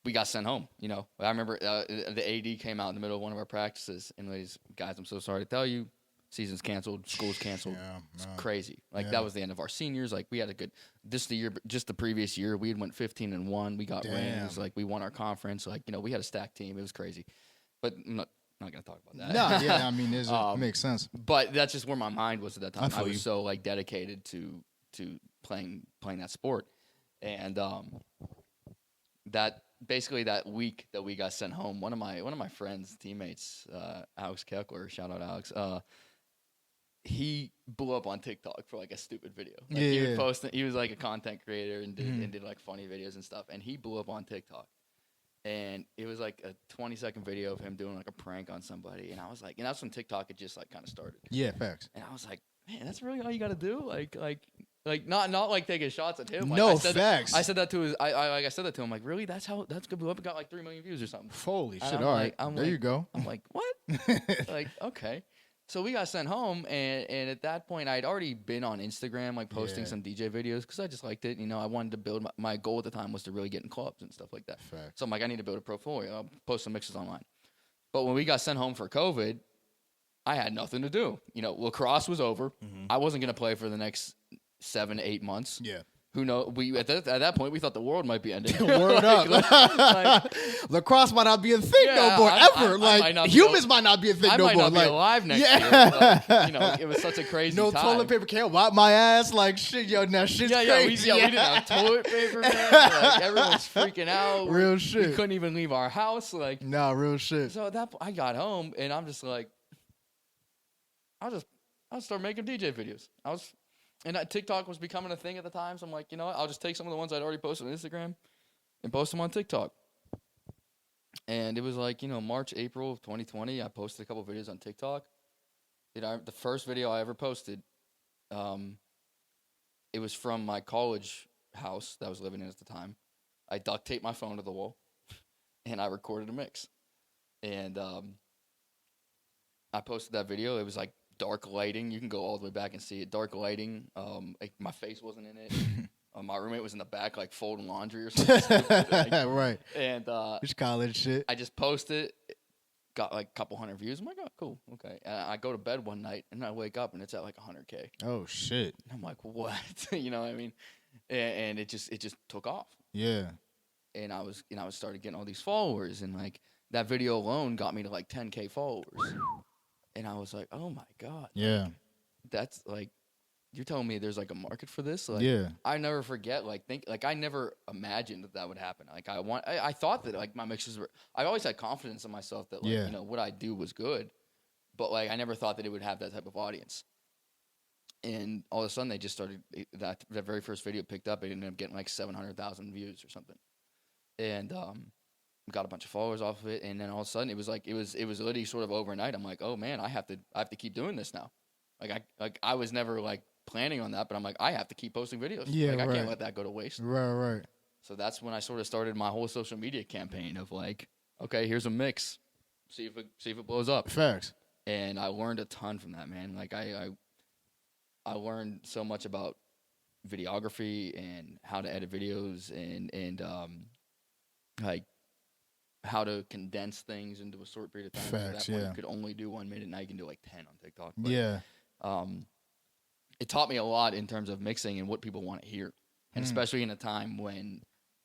we got sent home. You know, I remember the AD came out in the middle of one of our practices, and ladies, guys, I'm so sorry to tell you, season's canceled, school's canceled. Yeah, it's crazy. Like that was the end of our seniors. Like we had just the previous year, we had went 15-1. We got rings. Like we won our conference. Like we had a stacked team. It was crazy. But I'm not gonna talk about that. No, yeah, I mean, it makes sense. But that's just where my mind was at that time. I was you. so like dedicated to playing that sport, and that basically that week that we got sent home, one of my friends, teammates, Alex Keckler, shout out Alex. He blew up on TikTok for like a stupid video. Like he would post. He was like a content creator and did like funny videos and stuff. And he blew up on TikTok. And it was like a 20-second video of him doing like a prank on somebody. And I was like, and that's when TikTok had just like kind of started. Yeah, facts. And I was like, man, that's really all you got to do? Like not like taking shots at him. Like, No, facts. facts. I said that to I said that to him. Like, really? That's good. Blew up and got like 3 million views or something. Holy And shit! I'm All like- right, I'm there like- you go. I'm like, what? Like, okay. So we got sent home, and at that point, I had already been on Instagram, like posting some DJ videos because I just liked it. I wanted to build my goal at the time was to really get in clubs and stuff like that. Facts. So I'm like, I need to build a portfolio. I'll post some mixes online. But when we got sent home for COVID, I had nothing to do. Lacrosse was over. I wasn't going to play for the next 7 to 8 months. Yeah. Who knows? We at that point we thought the world might be ending. Word up. Lacrosse might not be a thing no more ever. Humans might not be a thing I no might more. not be alive next year. Like, it was such a crazy no time. toilet paper can't wipe my ass. Like shit, yo, now shit's crazy. We didn't have toilet paper, man. Like, everyone's freaking out. Real We shit. couldn't even leave our house. Like, Nah, real shit. so at that point, I got home and I'm just like, I'll start making DJ videos. And TikTok was becoming a thing at the time, so I'm like, you know what? I'll just take some of the ones I'd already posted on Instagram and post them on TikTok. And it was like, March, April of 2020, I posted a couple videos on TikTok. The first video I ever posted, it was from my college house that I was living in at the time. I duct taped my phone to the wall, and I recorded a mix. And I posted that video. It was like dark lighting. You can go all the way back and see it. Dark lighting. Like my face wasn't in it. My roommate was in the back, like folding laundry or something. Right. And Which college shit. I just posted. Got like a couple hundred views. I'm like, oh, cool, okay. And I go to bed one night and I wake up and it's at like 100K. Oh shit. And I'm like, what? You know what I mean? And it just took off. Yeah. and I was started getting all these followers, and like that video alone got me to like 10K followers, and I was like, oh my god, Yeah. that's like. You're telling me there's like a market for this? Like, Yeah. I never forget. I never imagined that would happen. Like, I thought that like my mixes were. I always had confidence in myself that like what I do was good, but like I never thought that it would have that type of audience. And all of a sudden, they just started that very first video picked up. It ended up getting like 700,000 views or something, and got a bunch of followers off of it. And then all of a sudden, it was literally sort of overnight. I'm like, oh man, I have to keep doing this now. I was never like planning on that, but I'm like, I have to keep posting videos. Yeah, I can't let that go to waste. Right. So that's when I sort of started my whole social media campaign of like, okay, here's a mix, see if it blows up. Facts. And I learned a ton from that, man. Like I learned so much about videography and how to edit videos and like how to condense things into a short period of time. Facts, so that you could only do 1 minute, now you can do like 10 on TikTok. But, yeah. It taught me a lot in terms of mixing and what people want to hear, and especially in a time when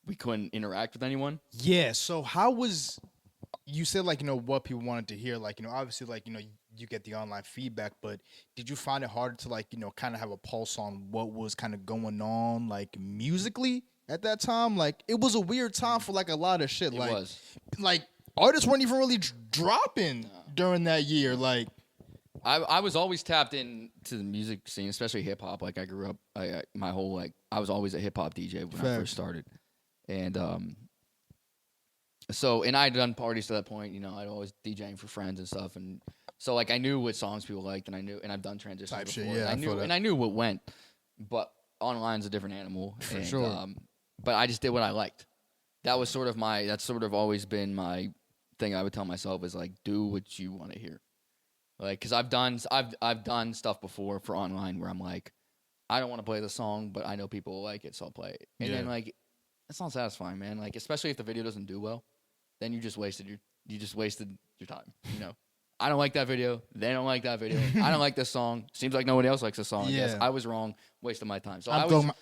we couldn't interact with anyone. Yeah. So how was you said like what people wanted to hear? Like obviously like you get the online feedback, but did you find it harder to like kind of have a pulse on what was kind of going on like musically at that time? Like it was a weird time for like a lot of shit. It like was. Like artists weren't even really dropping during that year. Like. I was always tapped into the music scene, especially hip hop. Like I grew up, my whole I was always a hip hop DJ when I first started, and and I had done parties to that point. I'd always DJing for friends and stuff, and so like I knew what songs people liked, and I've done transitions type before. Shit, yeah, and I knew what went, but online's a different animal for sure. But I just did what I liked. That's sort of always been my thing. I would tell myself is like, do what you want to hear. Like, cause I've done stuff before for online where I'm like, I don't want to play the song, but I know people will like it, so I'll play it. And then like, it's not satisfying, man. Like, especially if the video doesn't do well, then you just wasted your time. I don't like that video. They don't like that video. I don't like this song. Seems like nobody else likes this song. I guess I was wrong. Wasted my time. So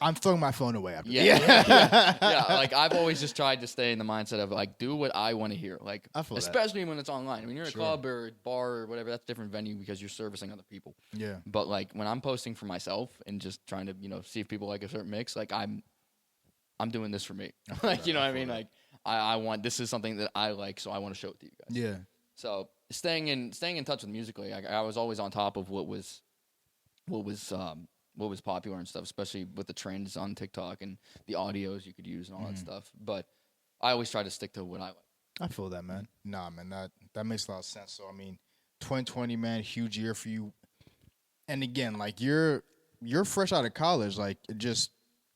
I'm throwing my phone away after yeah. Like I've always just tried to stay in the mindset of like do what I want to hear. Like especially when it's online. I mean, you're in a club or a bar or whatever. That's a different venue because you're servicing other people. Yeah. But like when I'm posting for myself and just trying to see if people like a certain mix, like I'm doing this for me. Like what I mean? Like I want this is something that I like, so I want to show it to you guys. Yeah. So staying in touch with musically, I was always on top of what was popular and stuff, especially with the trends on TikTok and the audios you could use and all that stuff. But I always try to stick to what I like. I feel that, man. Nah, man, that makes a lot of sense. So I mean, 2020, man, huge year for you. And again, like you're fresh out of college, like just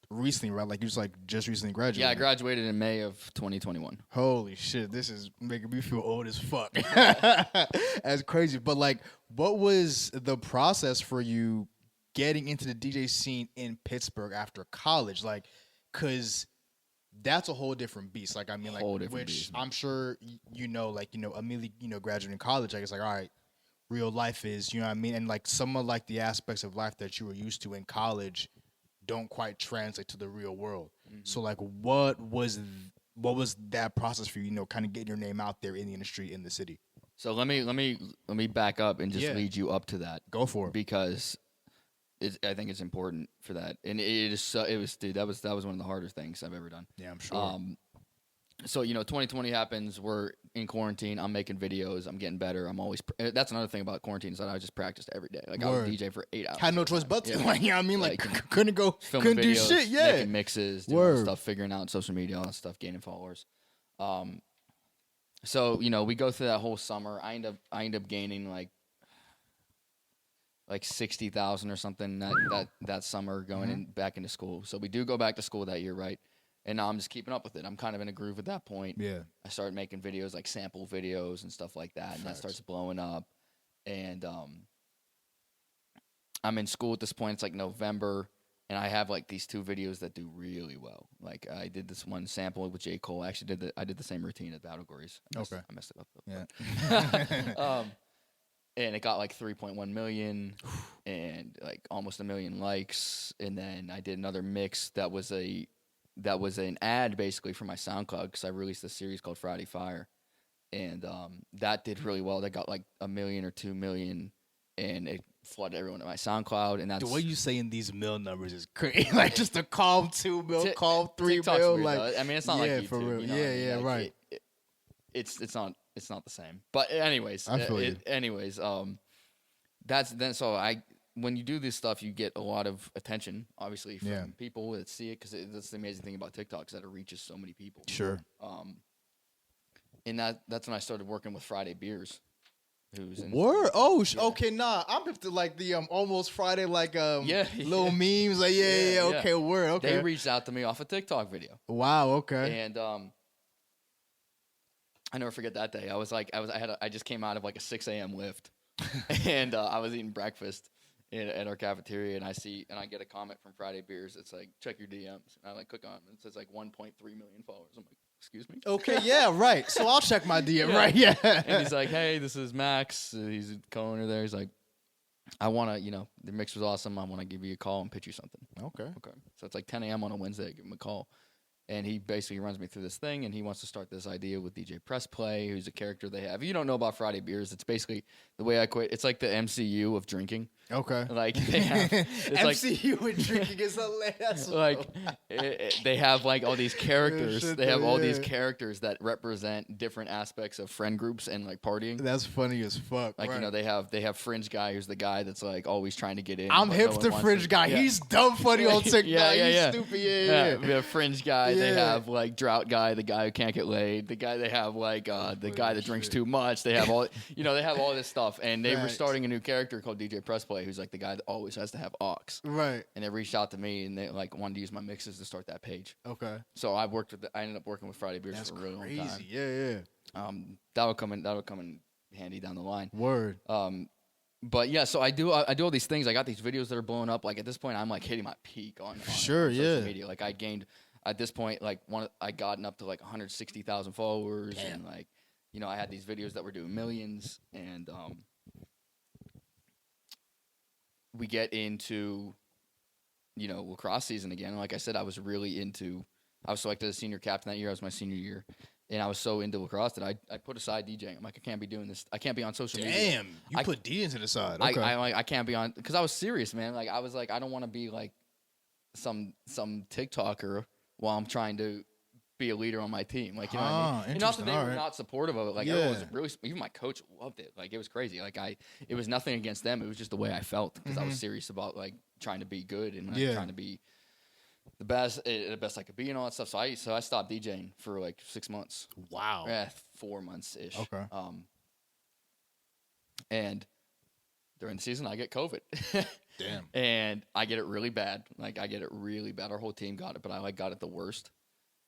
recently, right? Like you just recently graduated. Yeah, I graduated in May of 2021. Holy shit, this is making me feel old as fuck. That's crazy. But like, what was the process for you getting into the DJ scene in Pittsburgh after college? Like, cause that's a whole different beast. Like, I mean, like, which I'm sure immediately, graduating college, like, it's like, all right, real life is, you know what I mean? And like some of like the aspects of life that you were used to in college don't quite translate to the real world. Mm-hmm. So like, what was that process for you? Kind of getting your name out there in the industry in the city. So let me back up and just lead you up to that. Go for it, because I think it's important for that, and it was dude. That was one of the harder things I've ever done. Yeah, I'm sure. So 2020 happens. We're in quarantine. I'm making videos. I'm getting better. I'm always. That's another thing about quarantine is that I just practiced every day. Like I would DJ for 8 hours. Had no choice but to. Like, you know what I mean? Like couldn't videos, do shit. Yeah, making mixes, doing stuff, figuring out social media, all that stuff, gaining followers. So we go through that whole summer. I end up gaining like 60,000 or something that summer going in back into school. So we do go back to school that year, right? And now I'm just keeping up with it. I'm kind of in a groove at that point. Yeah. I started making videos, like sample videos and stuff like that, and that starts blowing up. And I'm in school at this point. It's like November, and I have like these 2 videos that do really well. Like I did this one sample with J. Cole. I actually did the same routine at Battle Glories. I messed it up though. Yeah. And it got like 3.1 million and like almost 1 million likes. And then I did another mix that was that was an ad basically for my SoundCloud because I released a series called Friday Fire, and that did really well. That got like 1 million or 2 million, and it flooded everyone to my SoundCloud. And that's the way you saying these mil numbers is crazy. Like just a calm 2 mil, calm 3 TikTok's mil. weird, Like though. I mean, it's not like YouTube. for real. You know Yeah, what I mean? yeah, Like, right. It's not the same. But anyways, I feel you. anyways, that's then. So when you do this stuff, you get a lot of attention, obviously, from people that see it, because that's the amazing thing about TikTok is that it reaches so many people. Sure. And that's when I started working with Friday Beers, who's in Word. Oh, okay. Nah, I'm hip to like the almost Friday little memes. Like okay, word. Okay. They reached out to me off a TikTok video. Wow. Okay. And I never forget that day. I just came out of like a 6 a.m. lift, and I was eating breakfast at our cafeteria, and I get a comment from Friday Beers. It's like, check your DMs. And I click on it, and it says like 1.3 million followers. I'm like, excuse me? Okay, yeah, right. So I'll check my DM, right? Yeah. And he's like, hey, this is Max. He's a co-owner there. He's like, I want to, the mix was awesome. I want to give you a call and pitch you something. Okay. So it's like 10 a.m. on a Wednesday. I give him a call. And he basically runs me through this thing, and he wants to start this idea with DJ Press Play, who's a character they have. If you don't know about Friday Beers, it's basically the way I quit. It's like the MCU of drinking. Okay. Like they have MCU with drinking is hilarious. They have like all these characters. Shit, They have all these characters that represent different aspects of friend groups and like partying. That's funny as fuck. Like right. they have Fringe Guy, who's the guy that's like always trying to get in. I'm but hip no to one Fringe Fringe Guy. Yeah. He's dumb funny on TikTok. He's stupid. Yeah. We have Fringe Guy. Yeah. They have like Drought Guy, the guy who can't get laid. The guy they have like the guy that drinks too much. They have all they have all this stuff, and they were starting a new character called DJ Press Play, who's like the guy that always has to have aux. Right. And they reached out to me, and they like wanted to use my mixes to start that page. Okay. So I ended up working with Friday Beers for a really long time. Yeah. That'll come in handy down the line. Word. But yeah, so I do all these things. I got these videos that are blowing up. Like at this point, I'm like hitting my peak on social media. Like I gained at this point, like I gotten up to like 160,000 followers. Damn. And like, I had these videos that were doing millions, and we get into, lacrosse season again. And like I said, I was selected as senior captain that year. It was my senior year. And I was so into lacrosse that I put aside DJing. I'm like, I can't be doing this. I can't be on social media. Damn, you put DJing to the side. Okay. I can't be on, because I was serious, man. Like I was like, I don't want to be like some TikToker while I'm trying to be a leader on my team. Like, you know what I mean? And not that they were not supportive of it. Like everyone was really, even my coach loved it. Like it was crazy. Like it was nothing against them. It was just the way I felt, because I was serious about like trying to be good and trying to be the best I could be and all that stuff. So I stopped DJing for like 6 months. Wow. 4 months ish. Okay. And during the season I get COVID. Damn. And I get it really bad. Like I get it really bad. Our whole team got it, but I got it the worst.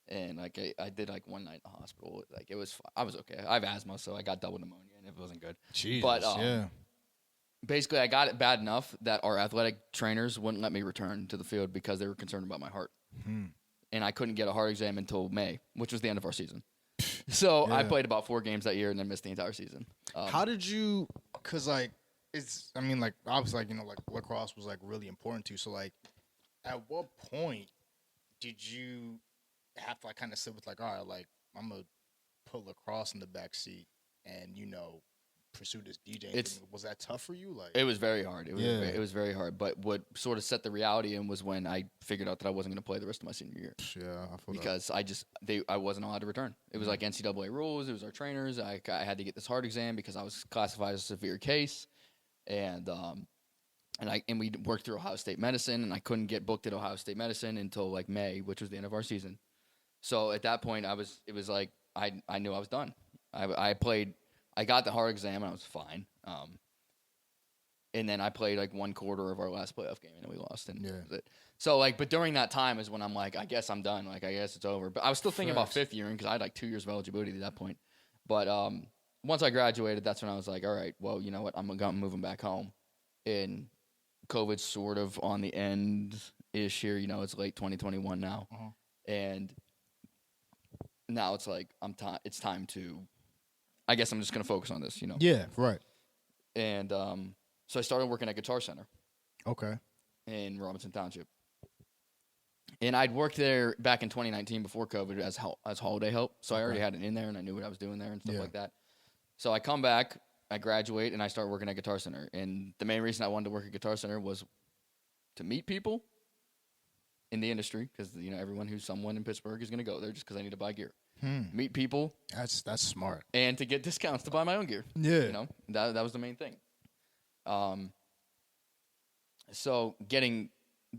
And like I did like one night in the hospital. Like I was okay. I have asthma, so I got double pneumonia, and it wasn't good. Jesus. But basically, I got it bad enough that our athletic trainers wouldn't let me return to the field because they were concerned about my heart. And I couldn't get a heart exam until May, which was the end of our season. So I played about 4 games that year and then missed the entire season. How did you? Because like obviously like lacrosse was like really important to you. So like, at what point did you have to like kind of sit with like, all right, like I'm gonna put lacrosse in the back seat and pursue this DJing thing? Was that tough for you? Like, it was very hard. It was very hard. But what sort of set the reality in was when I figured out that I wasn't going to play the rest of my senior year. Yeah, I feel because that. I wasn't allowed to return. It was like NCAA rules. It was our trainers. I had to get this heart exam because I was classified as a severe case, and we worked through Ohio State Medicine, and I couldn't get booked at Ohio State Medicine until like May, which was the end of our season. So at that point, it was like I knew I was done. I got the heart exam and I was fine. And then I played like 1/4 of our last playoff game and then we lost. And that was it. So like, but during that time is when I'm like, I guess I'm done. Like, I guess it's over. But I was still thinking about 5th year because I had like 2 years of eligibility at that point. But once I graduated, that's when I was like, all right, well, you know what? I'm moving back home. And COVID's sort of on the end-ish here. It's late 2021 now. Uh-huh. And now it's like it's time to, I guess I'm just going to focus on this, Yeah, right. And so I started working at Guitar Center. Okay. In Robinson Township. And I'd worked there back in 2019 before COVID as holiday help. So I already had it in there, and I knew what I was doing there and stuff like that. So I come back, I graduate, and I start working at Guitar Center. And the main reason I wanted to work at Guitar Center was to meet people in the industry, because everyone who's someone in Pittsburgh is going to go there just because I need to buy gear. Meet people. That's smart. And to get discounts to buy my own gear. Yeah. That was the main thing. So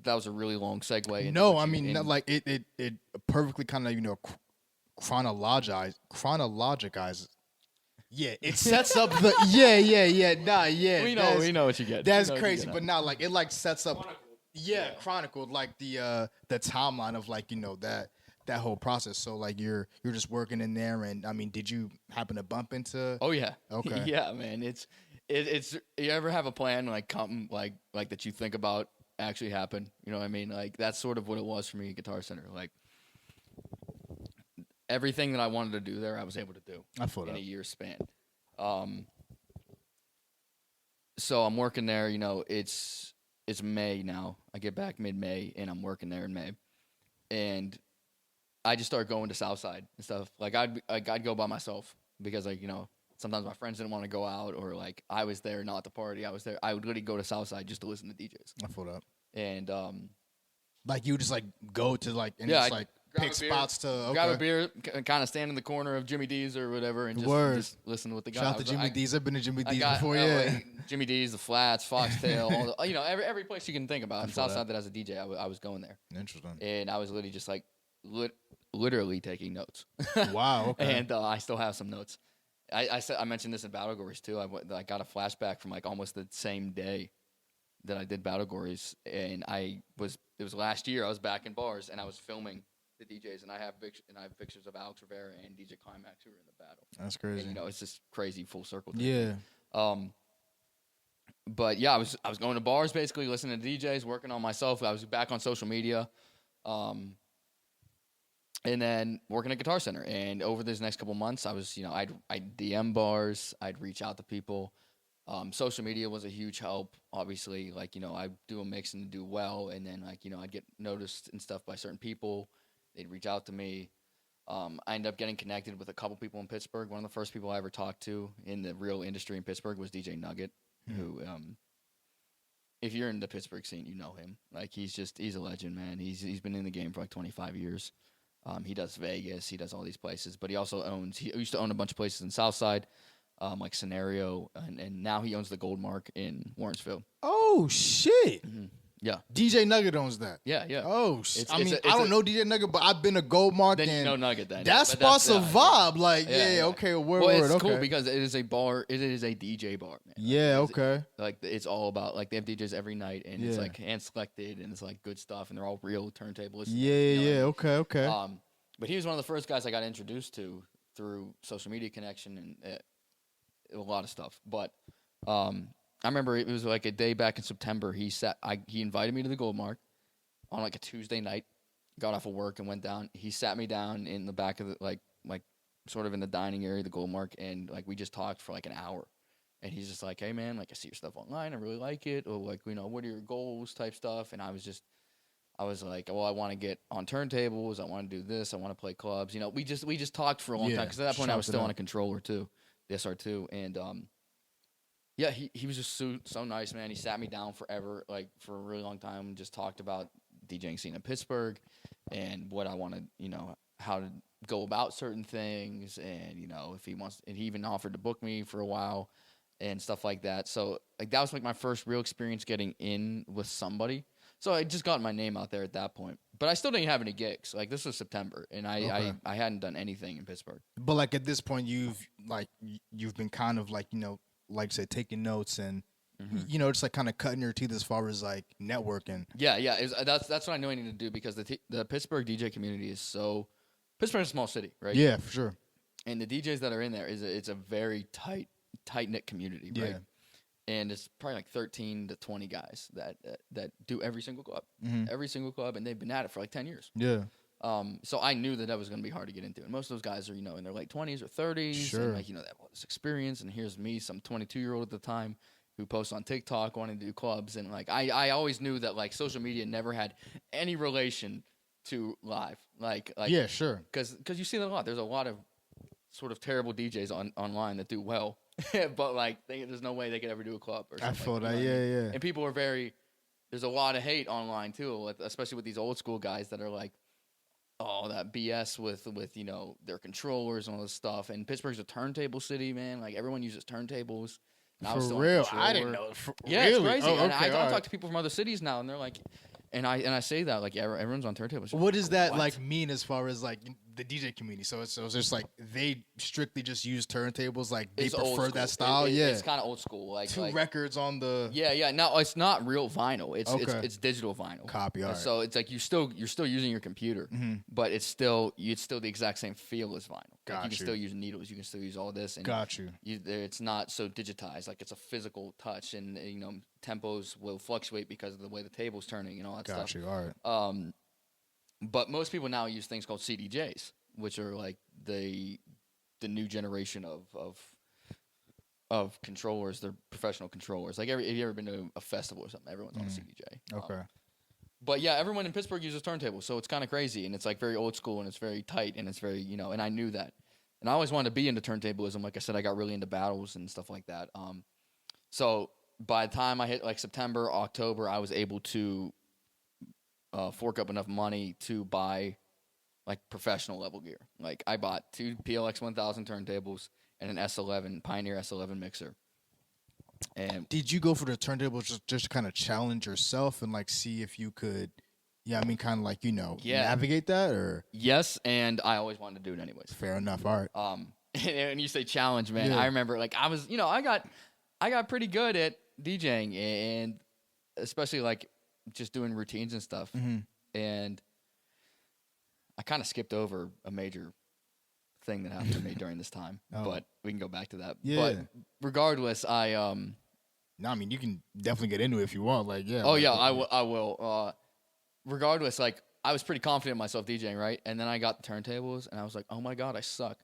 that was a really long segue. No, I mean, like it perfectly kind of chronologizes. Yeah, it sets up the We know what you get. That's crazy, but not like it like sets up. Chronicled like the timeline of like that whole process. So like you're just working in there, and I mean, did you happen to bump into? Oh yeah. Okay. Yeah, man. It's you ever have a plan like come like that you think about actually happen? You know what I mean? Like that's sort of what it was for me at Guitar Center. Like everything that I wanted to do there, I was able to do in a year's span. So I'm working there. It's May now. I get back mid-May, and I'm working there in May, and I just start going to Southside and stuff. Like I'd go by myself because sometimes my friends didn't want to go out, or like I was there not at the party. I was there. I would literally go to Southside just to listen to DJs. I feel that. And like you just like go to like and just like pick spots to grab a beer, kind of stand in the corner of Jimmy D's or whatever, and just listen to what they got. Shout out to Jimmy D's. I've been to Jimmy D's before. Jimmy D's, the Flats, Foxtail, all the, every place you can think about. And Southside that has a DJ, I was going there. Interesting. And I was literally just like literally taking notes. Wow. Okay. And I still have some notes. I mentioned this in Battle Gories too. I got a flashback from like almost the same day that I did Battle Gories, and it was last year. I was back in bars and I was filming the DJs, and I have pictures of Alex Rivera and DJ Climax who were in the battle. That's crazy. And, it's just crazy full circle thing. Yeah. But yeah, I was going to bars basically, listening to DJs, working on myself. I was back on social media, and then working at Guitar Center. And over these next couple months, I was I'd DM bars, I'd reach out to people. Social media was a huge help. Obviously, like I do a mix and do well, and then like I'd get noticed and stuff by certain people. They'd reach out to me. I ended up getting connected with a couple people in Pittsburgh. One of the first people I ever talked to in the real industry in Pittsburgh was DJ Nugget, who, if you're in the Pittsburgh scene, you know him. Like he's a legend, man. He's been in the game for like 25 years. He does Vegas, he does all these places, but he used to own a bunch of places in Southside, like Scenario, and now he owns the Gold Mark in Lawrenceville. Oh shit. Mm-hmm. Yeah. DJ Nugget owns that. Yeah, yeah. Oh, I don't know DJ Nugget, but I've been to Gold Mark. Then and you know Nugget then. That spot's a vibe. Like, okay, word. It's okay. cool because it is a bar. It is a DJ bar, man. Yeah, okay. Like it's all about like they have DJs every night, and it's like hand selected, and it's like good stuff, and they're all real turntablists. Yeah, okay. But he was one of the first guys I got introduced to through social media connection and a lot of stuff. But I remember it was like a day back in September. He invited me to the Gold Mark on like a Tuesday night. Got off of work and went down. He sat me down in the back of the like sort of in the dining area of the Gold Mark, and like we just talked for like an hour. And he's just like, "Hey man, like I see your stuff online. I really like it. Or like what are your goals?" type stuff. And I was like, "Well, I want to get on turntables. I want to do this. I want to play clubs." We just talked for a long time because at that point I was still on a controller too, the SR2, and yeah, he was just so nice, man. He sat me down forever, like for a really long time, and just talked about DJing scene in Pittsburgh and what I wanted, how to go about certain things, and if he wants, and he even offered to book me for a while and stuff like that. So like that was like my first real experience getting in with somebody. So I just got my name out there at that point, but I still didn't have any gigs. Like this was September, and I hadn't done anything in Pittsburgh. But like at this point, you've been kind of like like I said, taking notes and just like kind of cutting your teeth as far as like networking. Yeah. That's what I knew I needed to do because the Pittsburgh DJ community is Pittsburgh's a small city, right? Yeah, for sure. And the DJs that are in there it's a very tight knit community, right? And it's probably like 13 to 20 guys that do every single club, and they've been at it for like 10 years. Yeah. So I knew that was going to be hard to get into. And most of those guys are, in their late 20s or 30s. Sure. And, they have all this experience. And here's me, some 22-year-old at the time, who posts on TikTok wanting to do clubs. And, I always knew that, social media never had any relation to live. Like yeah, sure. Because you see that a lot. There's a lot of sort of terrible DJs online that do well, but like there's no way they could ever do a club or something. I feel like, that, yeah. And people are there's a lot of hate online too, especially with these old school guys that are like, oh, that BS with their controllers and all this stuff. And Pittsburgh's a turntable city, man. Like everyone uses turntables. And For real, I didn't know. Yeah, really? it's crazy. Oh, And okay, I all talk to people from other cities now, and they're like, and I say that like everyone's on turntables. What does that like mean as far as like the DJ community? So it's just like they strictly just use turntables, like they prefer that style. It's kind of old school. Like two records on the. Yeah. No, it's not real vinyl. It's digital vinyl. Copy. All right. So it's like you're still using your computer, but it's still the exact same feel as vinyl. Like you can still use needles. You can still use all this. And Got you. It's not so digitized. Like it's a physical touch, and tempos will fluctuate because of the way the table's turning and all that stuff. Got you. All right. But most people now use things called CDJs, which are like the new generation of controllers. They're professional controllers. Like have you ever been to a festival or something? Everyone's on a CDJ. Okay. But yeah, everyone in Pittsburgh uses turntables, so it's kind of crazy, and it's like very old school, and it's very tight, and it's very and I knew that, and I always wanted to be into turntablism. Like I said, I got really into battles and stuff like that. So by the time I hit like September, October, I was able to fork up enough money to buy like professional level gear. Like I bought 2 PLX 1000 turntables and an S11 Pioneer S11 mixer. And did you go for the turntables just to kind of challenge yourself and like see if you could, kind of like navigate that or? Yes, and I always wanted to do it anyways. Fair enough. All right. And you say challenge, man. I remember like I was, I got pretty good at DJing and especially like just doing routines and stuff. And I kind of skipped over a major thing that happened to me during this time, but we can go back to that. Yeah. But regardless, No, I mean you can definitely get into it if you want. Like, yeah. Oh yeah, I will. Regardless, like I was pretty confident in myself DJing, right? And then I got the turntables, and I was like, oh my god, I suck.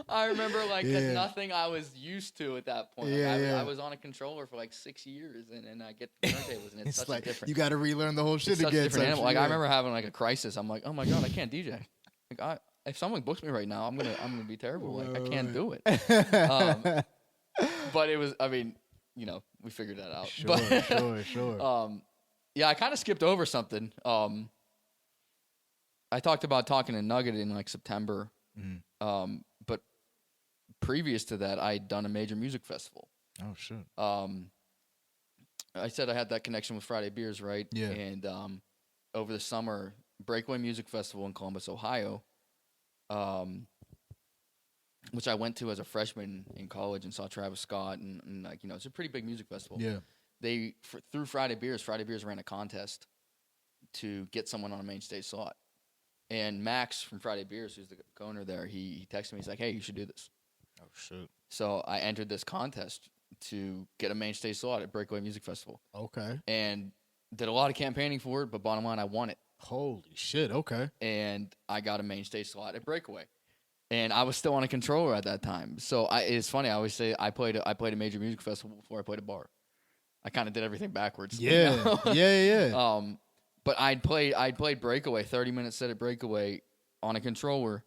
I remember like nothing I was used to at that point. I was on a controller for like 6 years, and I get the turntables, and it's such like a different. You got to relearn the whole shit it's such again. A different animal. Like I remember having like a crisis. I'm like, oh my god, I can't DJ. Like if someone books me right now, I'm gonna be terrible. Like I can't do it. But it was. I mean, we figured that out. Sure. Yeah, I kind of skipped over something. I talked about talking to Nugget in like September. But previous to that, I'd done a major music festival. Oh shit. I said I had that connection with Friday Beers, right? Yeah. And over the summer, Breakaway Music Festival in Columbus, Ohio, which I went to as a freshman in college and saw Travis Scott and like it's a pretty big music festival. Yeah. They through Friday Beers ran a contest to get someone on a main stage slot. And Max from Friday Beers, who's the owner there, he texted me. He's like, hey, you should do this. Oh, shoot. So I entered this contest to get a main stage slot at Breakaway Music Festival. Okay. And did a lot of campaigning for it, but bottom line, I won it. Holy shit, okay. And I got a main stage slot at Breakaway. And I was still on a controller at that time. So it's funny, I always say I played a major music festival before I played a bar. I kind of did everything backwards. Yeah, yeah. But I'd played Breakaway, 30-minute set at Breakaway on a controller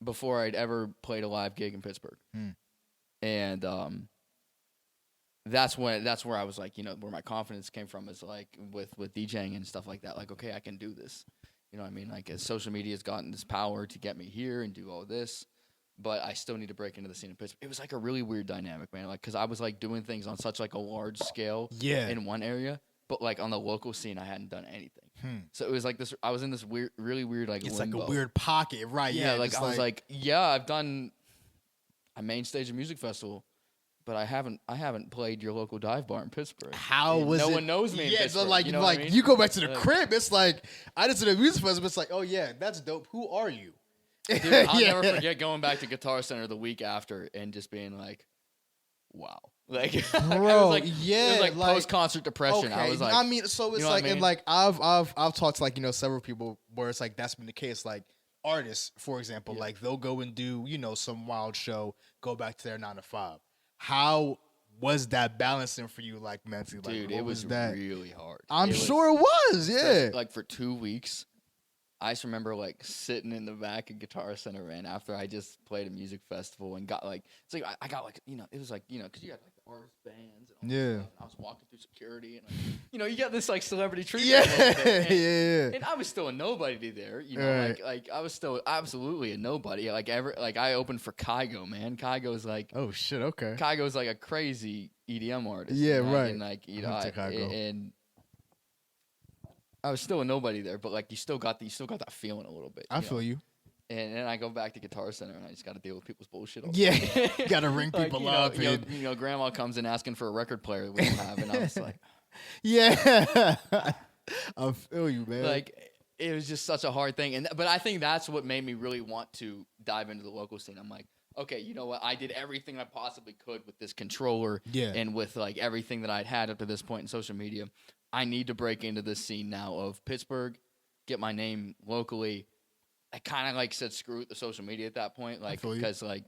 before I'd ever played a live gig in Pittsburgh. And that's where I was like, where my confidence came from is like with DJing and stuff like that. Like, okay, I can do this. You know what I mean? Like, as social media has gotten this power to get me here and do all this, but I still need to break into the scene in Pittsburgh. It was like a really weird dynamic, man. Like, because I was like doing things on such like a large scale in one area. But like on the local scene, I hadn't done anything. So it was like this. I was in this weird, really weird like. It's limbo. like a weird pocket, right? Yeah, like I was like, I've done a main stage of music festival, but I haven't played your local dive bar in Pittsburgh. How was it? No one knows me. Yeah, in Pittsburgh, so like, you know what I mean? You go back to the crib. It's like I just did a music festival. It's like, oh yeah, that's dope. Who are you? Dude, I'll never forget going back to Guitar Center the week after and just being like, wow. Like, bro, it was like post-concert depression. Okay. I was like, I mean, so it's like, and like I've talked to like several people where it's like that's been the case. Like artists, for example, like they'll go and do some wild show, go back to their 9 to 5. How was that balancing for you, like mentally? Like, Dude, what it was that? really hard. I'm sure it was. Yeah. Like for 2 weeks, I just remember like sitting in the back of Guitar Center, man, after I just played a music festival and got like, it's like I got like, it was like, because you had like the artist bands and all that stuff, and I was walking through security and like, you got this like celebrity treatment. Yeah. And I was still a nobody there, Right. like I was still absolutely a nobody. Like I opened for Kygo, man. Kygo's like, Oh shit. Okay. Kygo's like a crazy EDM artist. Yeah. Right. And like, and I was still a nobody there, but like you still got that feeling a little bit. I feel you. And then I go back to Guitar Center and I just got to deal with people's bullshit. Yeah, gotta ring people up. Grandma comes in asking for a record player that we don't have, and I was like, yeah, I feel you, man. Like it was just such a hard thing, but I think that's what made me really want to dive into the local scene. I'm like, okay, you know what? I did everything I possibly could with this controller, and with like everything that I'd had up to this point in social media. I need to break into this scene now of Pittsburgh, get my name locally. I kind of like said screw the social media at that point, like because like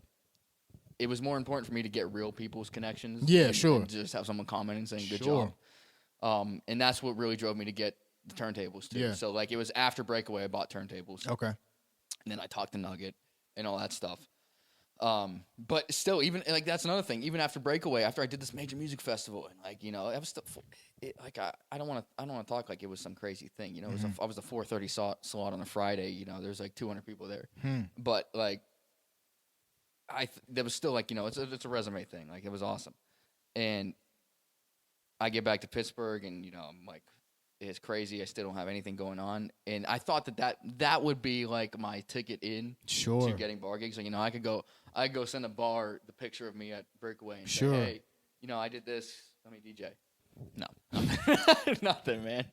it was more important for me to get real people's connections. Yeah, and just have someone commenting saying good job. And that's what really drove me to get the turntables too. Yeah. So like it was after Breakaway I bought turntables. Okay. And then I talked to Nugget and all that stuff. But still, even like that's another thing. Even after Breakaway, after I did this major music festival, and like I was still like I don't want to talk like it was some crazy thing. It was I was the 4:30 slot on a Friday. There's like 200 people there, but like there was still like it's a resume thing. Like it was awesome, and I get back to Pittsburgh, and I'm like. It's crazy. I still don't have anything going on, and I thought that would be like my ticket in to getting bar gigs. So, I could go send a bar the picture of me at Breakaway and say, hey, I did this. Let me DJ. No, nothing, man,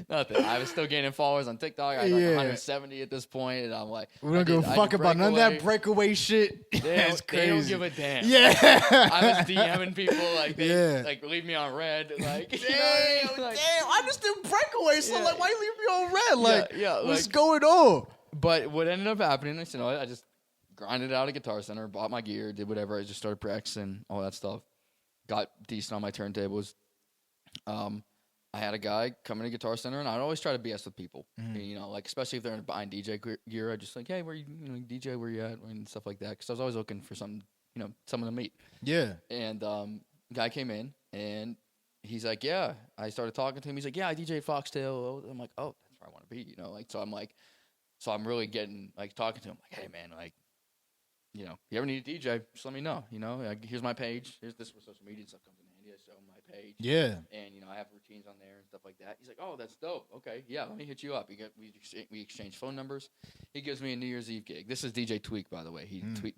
nothing. I was still gaining followers on TikTok. I had like 170 at this point, and I'm like, we don't give a fuck about none of that Breakaway shit. That's crazy. They don't give a damn. Yeah, I was DMing people like they like leave me on red. Like, damn, I just did Breakaway, so like, why you leave me on red? Like, what's going on? But what ended up happening is, I just grinded out at Guitar Center, bought my gear, did whatever. I just started practicing all that stuff. Got decent on my turntables. I had a guy come into Guitar Center, and I'd always try to BS with people. Like especially if they're buying DJ gear, I just like, hey, where you DJ, where you at, and stuff like that. Because I was always looking for something, someone to meet. Yeah. And guy came in, and he's like, yeah. I started talking to him. He's like, yeah, I DJ Foxtail. I'm like, oh, that's where I want to be. So I'm really getting like talking to him, like, hey man, like, you ever need a DJ, just let me know. Like, here's my page. Here's this where social media and stuff comes in handy. I show my page. Yeah. And I have routines on there and stuff like that. He's like, oh, that's dope. Okay, yeah, let me hit you up. We exchange phone numbers. He gives me a New Year's Eve gig. This is DJ Tweak, by the way.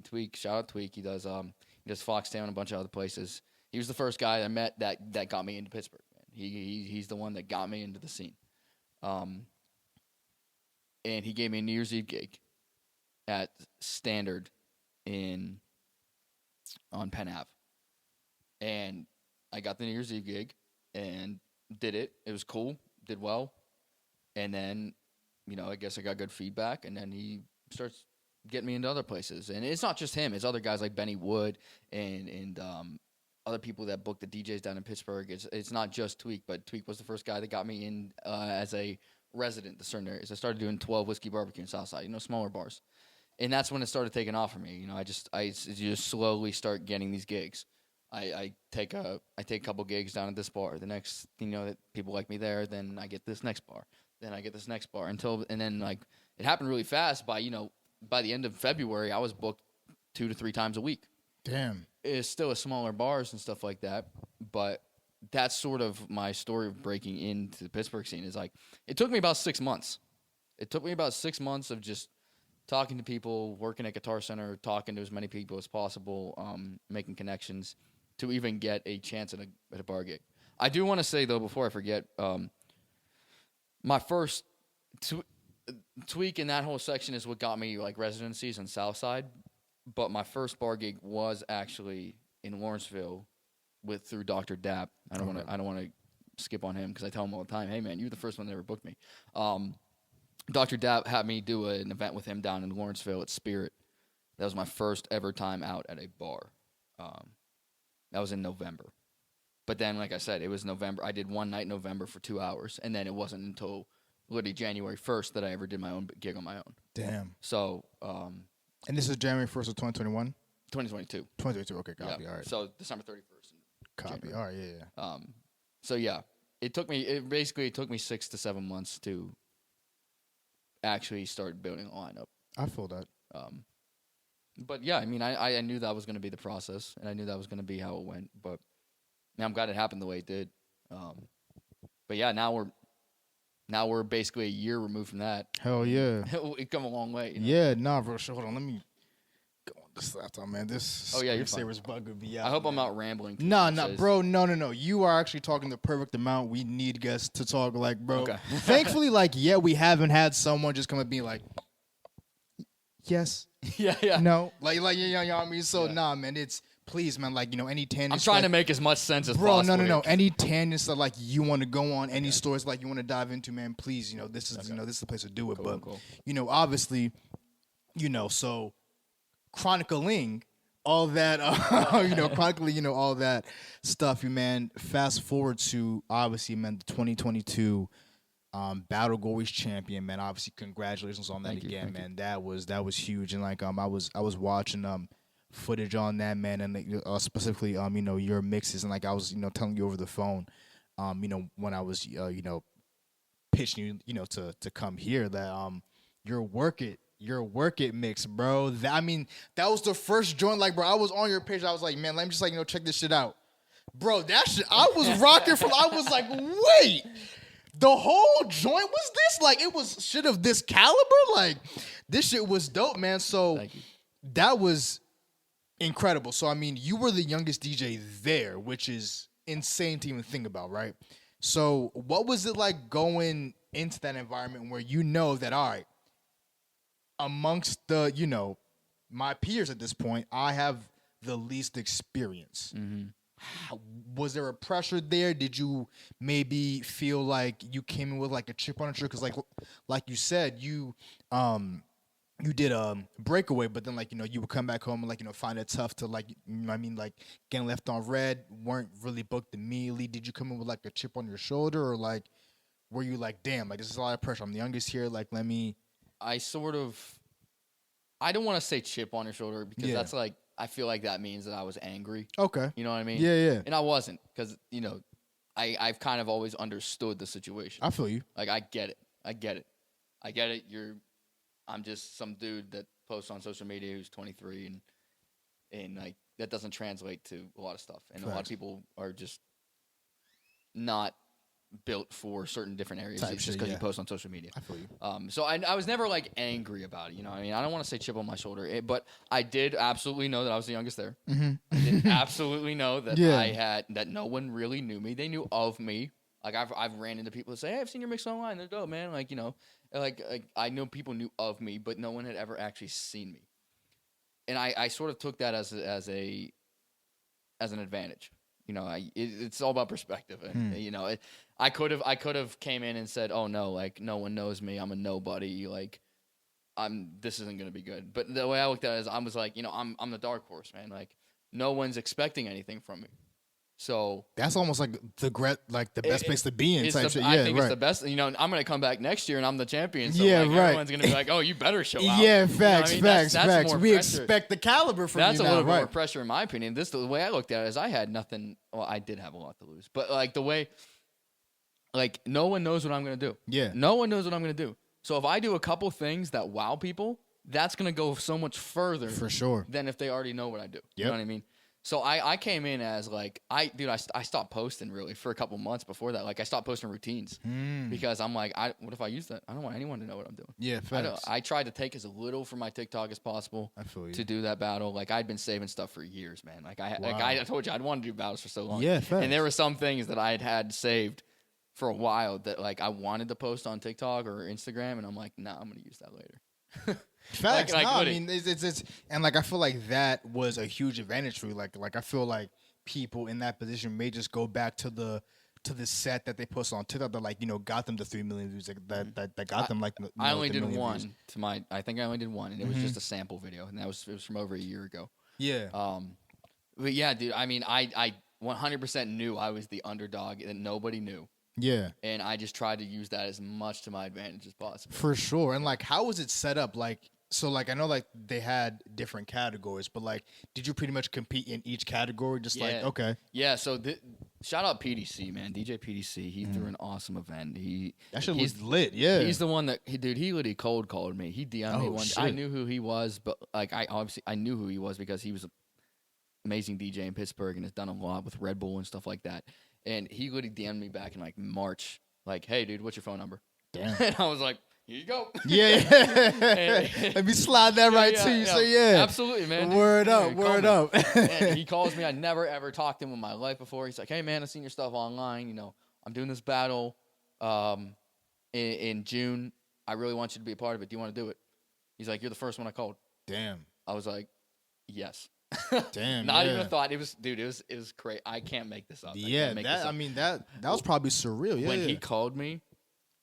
Tweak. Shout out Tweak. He does Foxtown and a bunch of other places. He was the first guy I met that got me into Pittsburgh. Man. He's the one that got me into the scene. And he gave me a New Year's Eve gig at Standard on Penn Ave. And I got the New Year's Eve gig and did it. It was cool. Did well. And then, I guess I got good feedback. And then he starts getting me into other places. And it's not just him. It's other guys like Benny Wood and other people that book the DJs down in Pittsburgh. It's not just Tweak, but Tweak was the first guy that got me in as a resident to certain areas. I started doing 12 Whiskey Barbecue in Southside, smaller bars. And that's when it started taking off for me. I just slowly start getting these gigs. I take a couple gigs down at this bar. The next, that people like me there. Then I get this next bar. Then I get this next bar and then like it happened really fast. By the end of February, I was booked 2 to 3 times a week. Damn. It's still a smaller bars and stuff like that, but that's sort of my story of breaking into the Pittsburgh scene. Is like it took me about 6 months. It took me about 6 months of just talking to people, working at Guitar Center, talking to as many people as possible, making connections to even get a chance at a bar gig. I do want to say, though, before I forget, my first Tweak in that whole section is what got me like residencies in Southside, but my first bar gig was actually in Lawrenceville through Dr. Dapp. I don't want to skip on him because I tell him all the time, hey man, you're the first one that ever booked me. Dr. Dapp had me do an event with him down in Lawrenceville at Spirit. That was my first ever time out at a bar. That was in November. But then, like I said, it was November. I did one night in November for 2 hours, and then it wasn't until literally January 1st that I ever did my own gig on my own. Damn. So, and this is January 1st of 2021? 2022. 2022, okay, copy, Yeah. all right. So December 31st. Copy, January. all right, yeah. So yeah, it took me 6 to 7 months to actually start building a lineup. I feel that. But yeah, I mean, I knew that was going to be the process, and I knew that was going to be how it went. But I'm glad it happened the way it did. But yeah, now we're basically a year removed from that. Hell yeah. We've come a long way. You know? Yeah, nah, bro. Hold on, let me go on this laptop, man. This you're fine. Screensaver's bug would be out. I hope I'm man. not rambling. No, bro. No. You are actually talking the perfect amount. We need guests to talk, like, bro. Okay. Thankfully, like, yeah, we haven't had someone just come and be like, yes, yeah. no, like, you know what I mean? So, Yeah. nah, man, it's, please, man, like, you know, any tangents. I'm trying like, to make as much sense as bro, possible. no. here. Any tangents that, like, you want to go on, any stories, like, you want to dive into, man, please, you know, this is, you know, this is the place to do it. But, you know, obviously, you know, so chronicling all that, chronicling, you know, all that stuff, you man. Fast forward to, obviously, man, the 2022 Battle Goalies champion, man. Obviously, congratulations on that. Thank you, again, thank man. That was huge, and like I was watching footage on that, man, and specifically you know, your mixes, and like I was, you know, telling you over the phone, you know, when I was you know, pitching you, you know, to come here, that your work it mix, bro. That was the first joint, like, bro, I was on your page, I was like, man, let me just, like, you know, check this shit out, bro. That shit, I was rocking from, I was like, wait, the whole joint was this? Like, it was shit of this caliber? Like, this shit was dope, man. So that was incredible. So, I mean, you were the youngest DJ there, which is insane to even think about, right? So what was it like going into that environment where you know that, all right, amongst the, you know, my peers at this point, I have the least experience. Mm-hmm. Was there a pressure there? Did you maybe feel like you came in with like a chip on your shoulder? Because like you said, you did a breakaway, but then, like, you know, you would come back home and, like, you know, find it tough to, like, you know what I mean, like, getting left on red, weren't really booked immediately. Did you come in with like a chip on your shoulder, or like were you like, damn, like, this is a lot of pressure, I'm the youngest here, like, let me? I don't want to say chip on your shoulder, because that's like, I feel like that means that I was angry. Okay. You know what I mean? Yeah. And I wasn't, because, you know, I've kind of always understood the situation. I feel you. Like, I get it. I'm just some dude that posts on social media who's 23, and like, that doesn't translate to a lot of stuff. And a lot of people are just not built for certain different areas just because you post on social media. I feel you. So I was never like angry about it. You know what I mean? I don't want to say chip on my shoulder, but I did absolutely know that I was the youngest there. Mm-hmm. I did absolutely know that that no one really knew me. They knew of me. Like, I've ran into people that say, hey, I've seen your mix online. They're dope, man. Like, you know, like I know people knew of me, but no one had ever actually seen me. And I sort of took that as an advantage. You know, it's all about perspective. And, you know, I could have came in and said, oh, no, like, no one knows me. I'm a nobody. Like, this isn't going to be good. But the way I looked at it is, I was like, you know, I'm the dark horse, man. Like, no one's expecting anything from me. So that's almost like the best place to be in type shit. I think it's the best. You know, I'm going to come back next year and I'm the champion. So everyone's going to be like, oh, you better show out. Yeah, facts, you know what I mean? facts. We pressure. expect the caliber from you now. That's a little bit more pressure, in my opinion. The way I looked at it is, I had nothing. Well, I did have a lot to lose, but like, the way, like, no one knows what I'm going to do. Yeah, no one knows what I'm going to do. So if I do a couple things that wow people, that's going to go so much further for sure than if they already know what I do. Yep. You know what I mean? So I came in as like, I stopped posting really for a couple months before that. Like, I stopped posting routines because I'm like, what if I use that? I don't want anyone to know what I'm doing. Yeah, facts. I tried to take as little from my TikTok as possible to do that battle. Like, I'd been saving stuff for years, man. Like, I told you, I'd wanted to do battles for so long. Yeah, facts. And there were some things that I had saved for a while that, like, I wanted to post on TikTok or Instagram, and I'm like, nah, I'm going to use that later. Facts. No, I mean, it's and like, I feel like that was a huge advantage for you. Like I feel like people in that position may just go back to the set that they posted on TikTok that, like, you know, got them the 3 million views. Like, that got them, like, I only did one views. I think I only did one, and it was just a sample video, and it was from over a year ago. Yeah. But yeah, dude. I mean, 100% knew I was the underdog that nobody knew. Yeah. And I just tried to use that as much to my advantage as possible. For sure. And like, how was it set up? Like, so like, I know like they had different categories, but like, did you pretty much compete in each category? Just like, okay. Yeah. So shout out PDC, man. DJ PDC. He threw an awesome event. That shit was lit. Yeah. He's the one that he literally cold called me. He DM'd me one. Shit. I knew who he was, but like I knew who he was because he was an amazing DJ in Pittsburgh and has done a lot with Red Bull and stuff like that. And he literally DM'd me back in like March, like, "Hey, dude, what's your phone number?" Damn. And I was like, "Here you go." Yeah. Let me slide that right to you. So yeah, absolutely, man. Word up, word up. And he calls me. I never ever talked to him in my life before. He's like, "Hey, man, I seen your stuff online. You know, I'm doing this battle in June. I really want you to be a part of it. Do you want to do it?" He's like, "You're the first one I called." Damn. I was like, "Yes." Damn. Not even a thought. It was crazy. I can't make this up. Yeah, that was probably surreal. Yeah. When he called me,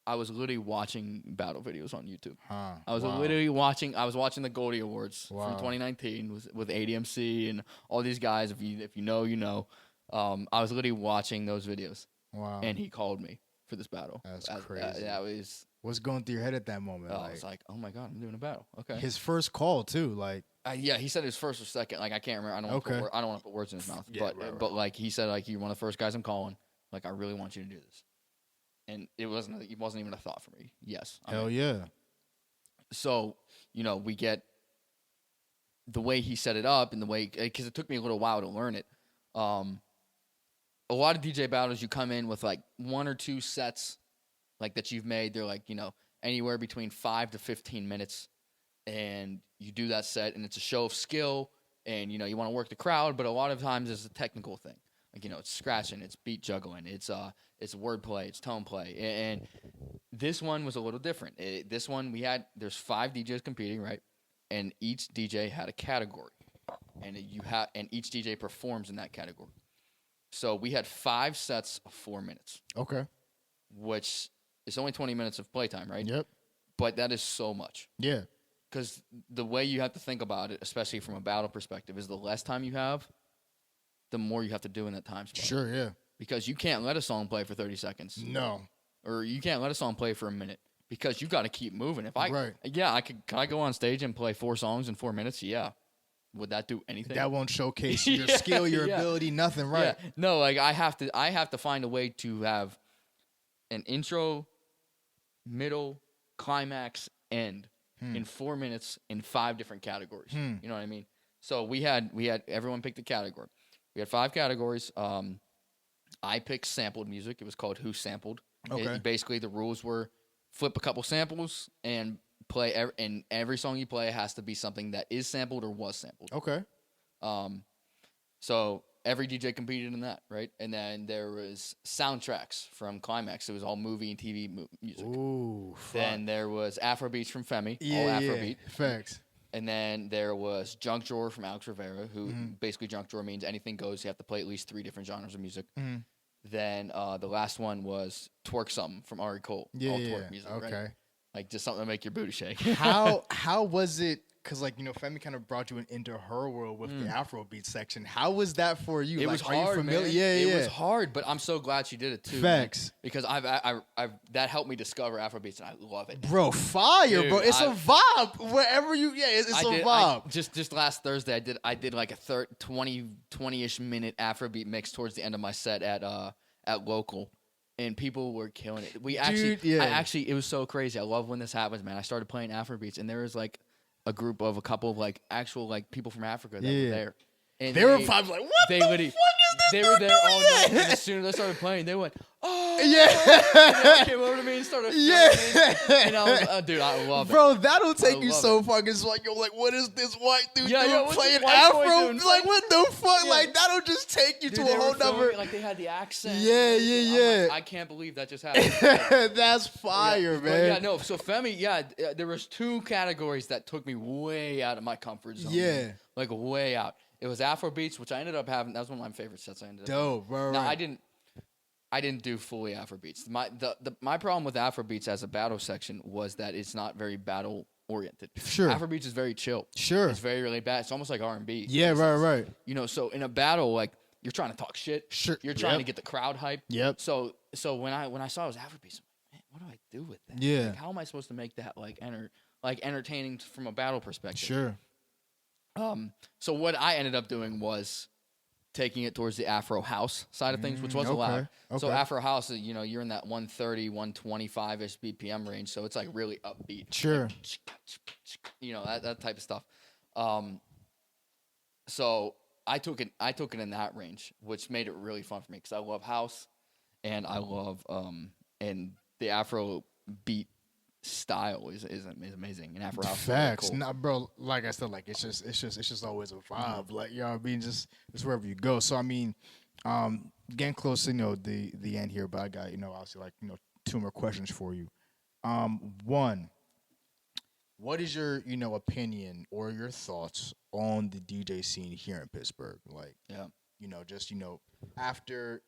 I was literally watching battle videos on YouTube. Huh. I was literally watching. I was watching the Goldie Awards Wow. from 2019 with ADMC and all these guys. If you know, you know. I was literally watching those videos. Wow. And he called me for this battle. That's crazy. That was. What's going through your head at that moment? I was like, oh my god, I'm doing a battle. Okay. His first call too, like. Yeah, he said his first or second. Like I can't remember. I don't want to put words in his mouth. Yeah, but like he said, like, you're one of the first guys I'm calling. Like I really want you to do this. And it wasn't even a thought for me. Yes. Hell yeah. So, you know, we get the way he set it up and the way, because it took me a little while to learn it. A lot of DJ battles, you come in with like 1 or 2 sets like that you've made. They're like, you know, anywhere between 5 to 15 minutes. And you do that set and it's a show of skill and, you know, you want to work the crowd. But a lot of times it's a technical thing. Like, you know, it's scratching, it's beat juggling, it's wordplay, it's tone play. And this one was a little different. This one there's 5 DJs competing, right? And each DJ had a category. And each DJ performs in that category. So we had 5 sets of 4 minutes. Okay. Which is only 20 minutes of playtime, right? Yep. But that is so much. Yeah. Because the way you have to think about it, especially from a battle perspective, is the less time you have, the more you have to do in that time spot. Sure, yeah. Because you can't let a song play for 30 seconds. No. Or you can't let a song play for a minute because you got to keep moving. Right. Yeah, can I go on stage and play 4 songs in 4 minutes? Yeah. Would that do anything? That won't showcase your skill, your ability, nothing, right? Yeah. No, like I have to find a way to have an intro, middle, climax, end in 4 minutes in 5 different categories. You know what I mean? So we had everyone picked a category. We had 5 categories. I picked sampled music. It was called Who Sampled. Okay. Basically, the rules were flip a couple samples and play. And every song you play has to be something that is sampled or was sampled. Okay. So every DJ competed in that, right? And then there was soundtracks from Climax. It was all movie and TV music. Ooh, fuck. Then there was Afrobeats from Femi. Yeah, all Afrobeat. Yeah. Facts. And then there was Junk Drawer from Alex Rivera, who basically Junk Drawer means anything goes. You have to play at least 3 different genres of music. Then the last one was Twerk Something from Ari Cole. Yeah, all twerk music, okay. Right? Like just something to make your booty shake. How was it? Because, like, you know, Femi kind of brought you into her world with the Afrobeat section. How was that for you? It like, was are hard, you familiar? man. Yeah, it was hard, but I'm so glad she did it too. Facts. Man, because I've that helped me discover Afrobeats, and I love it. Bro, fire, Dude, bro. It's a vibe. Wherever you, it's a vibe. Just last Thursday, I did like a 20-ish minute Afrobeat mix towards the end of my set at Local. And people were killing it. It was so crazy. I love when this happens, man. I started playing Afrobeats, and there was like a group of a couple of like actual like people from Africa that were there. And they were probably like, "What the fuck is this?" They were there all night, and as soon as I started playing, they went, "Oh yeah!" And they came over to me and started filming. And I was, oh, dude, I love it, bro. That'll take you so fucking. It's like, yo, like, what is this white dude doing playing Afro? Like, what the fuck? Like, that'll just take you to a whole nother. Like, they had the accent. Yeah. I can't believe that just happened. That's fire, man. So Femi, there was 2 categories that took me way out of my comfort zone. Yeah. Man. Like, way out. It was Afrobeats, which I ended up having. That was one of my favorite sets I ended up Dope, bro. Now, I didn't do fully Afrobeats. My problem with Afrobeats as a battle section was that it's not very battle oriented. Sure. Afrobeats is very chill. Sure. It's very really bad. It's almost like R&B. Yeah, right. You know, so in a battle, like you're trying to talk shit. Sure. You're trying to Yep. get the crowd hyped. Yep. So when I saw it was Afrobeats, I'm like, man, what do I do with that? Yeah. Like, how am I supposed to make that like entertaining from a battle perspective? Sure. So what I ended up doing was taking it towards the Afro house side of things, which was allowed. So Okay. Afro house, you're in that 130, 125-ish BPM range. So it's like really upbeat. Sure. Like, that type of stuff. So I took it in that range, which made it really fun for me because I love house and I love and the Afro beat style is amazing. And Afro house is really Facts. cool. Nah, bro, like I said, like it's just always a vibe. Like, you know what I mean? Just wherever you go. So I mean, getting close to the end here, but I got, obviously like, 2 more questions for you. One, what is your, opinion or your thoughts on the DJ scene here in Pittsburgh? Like, Yeah. Just, after,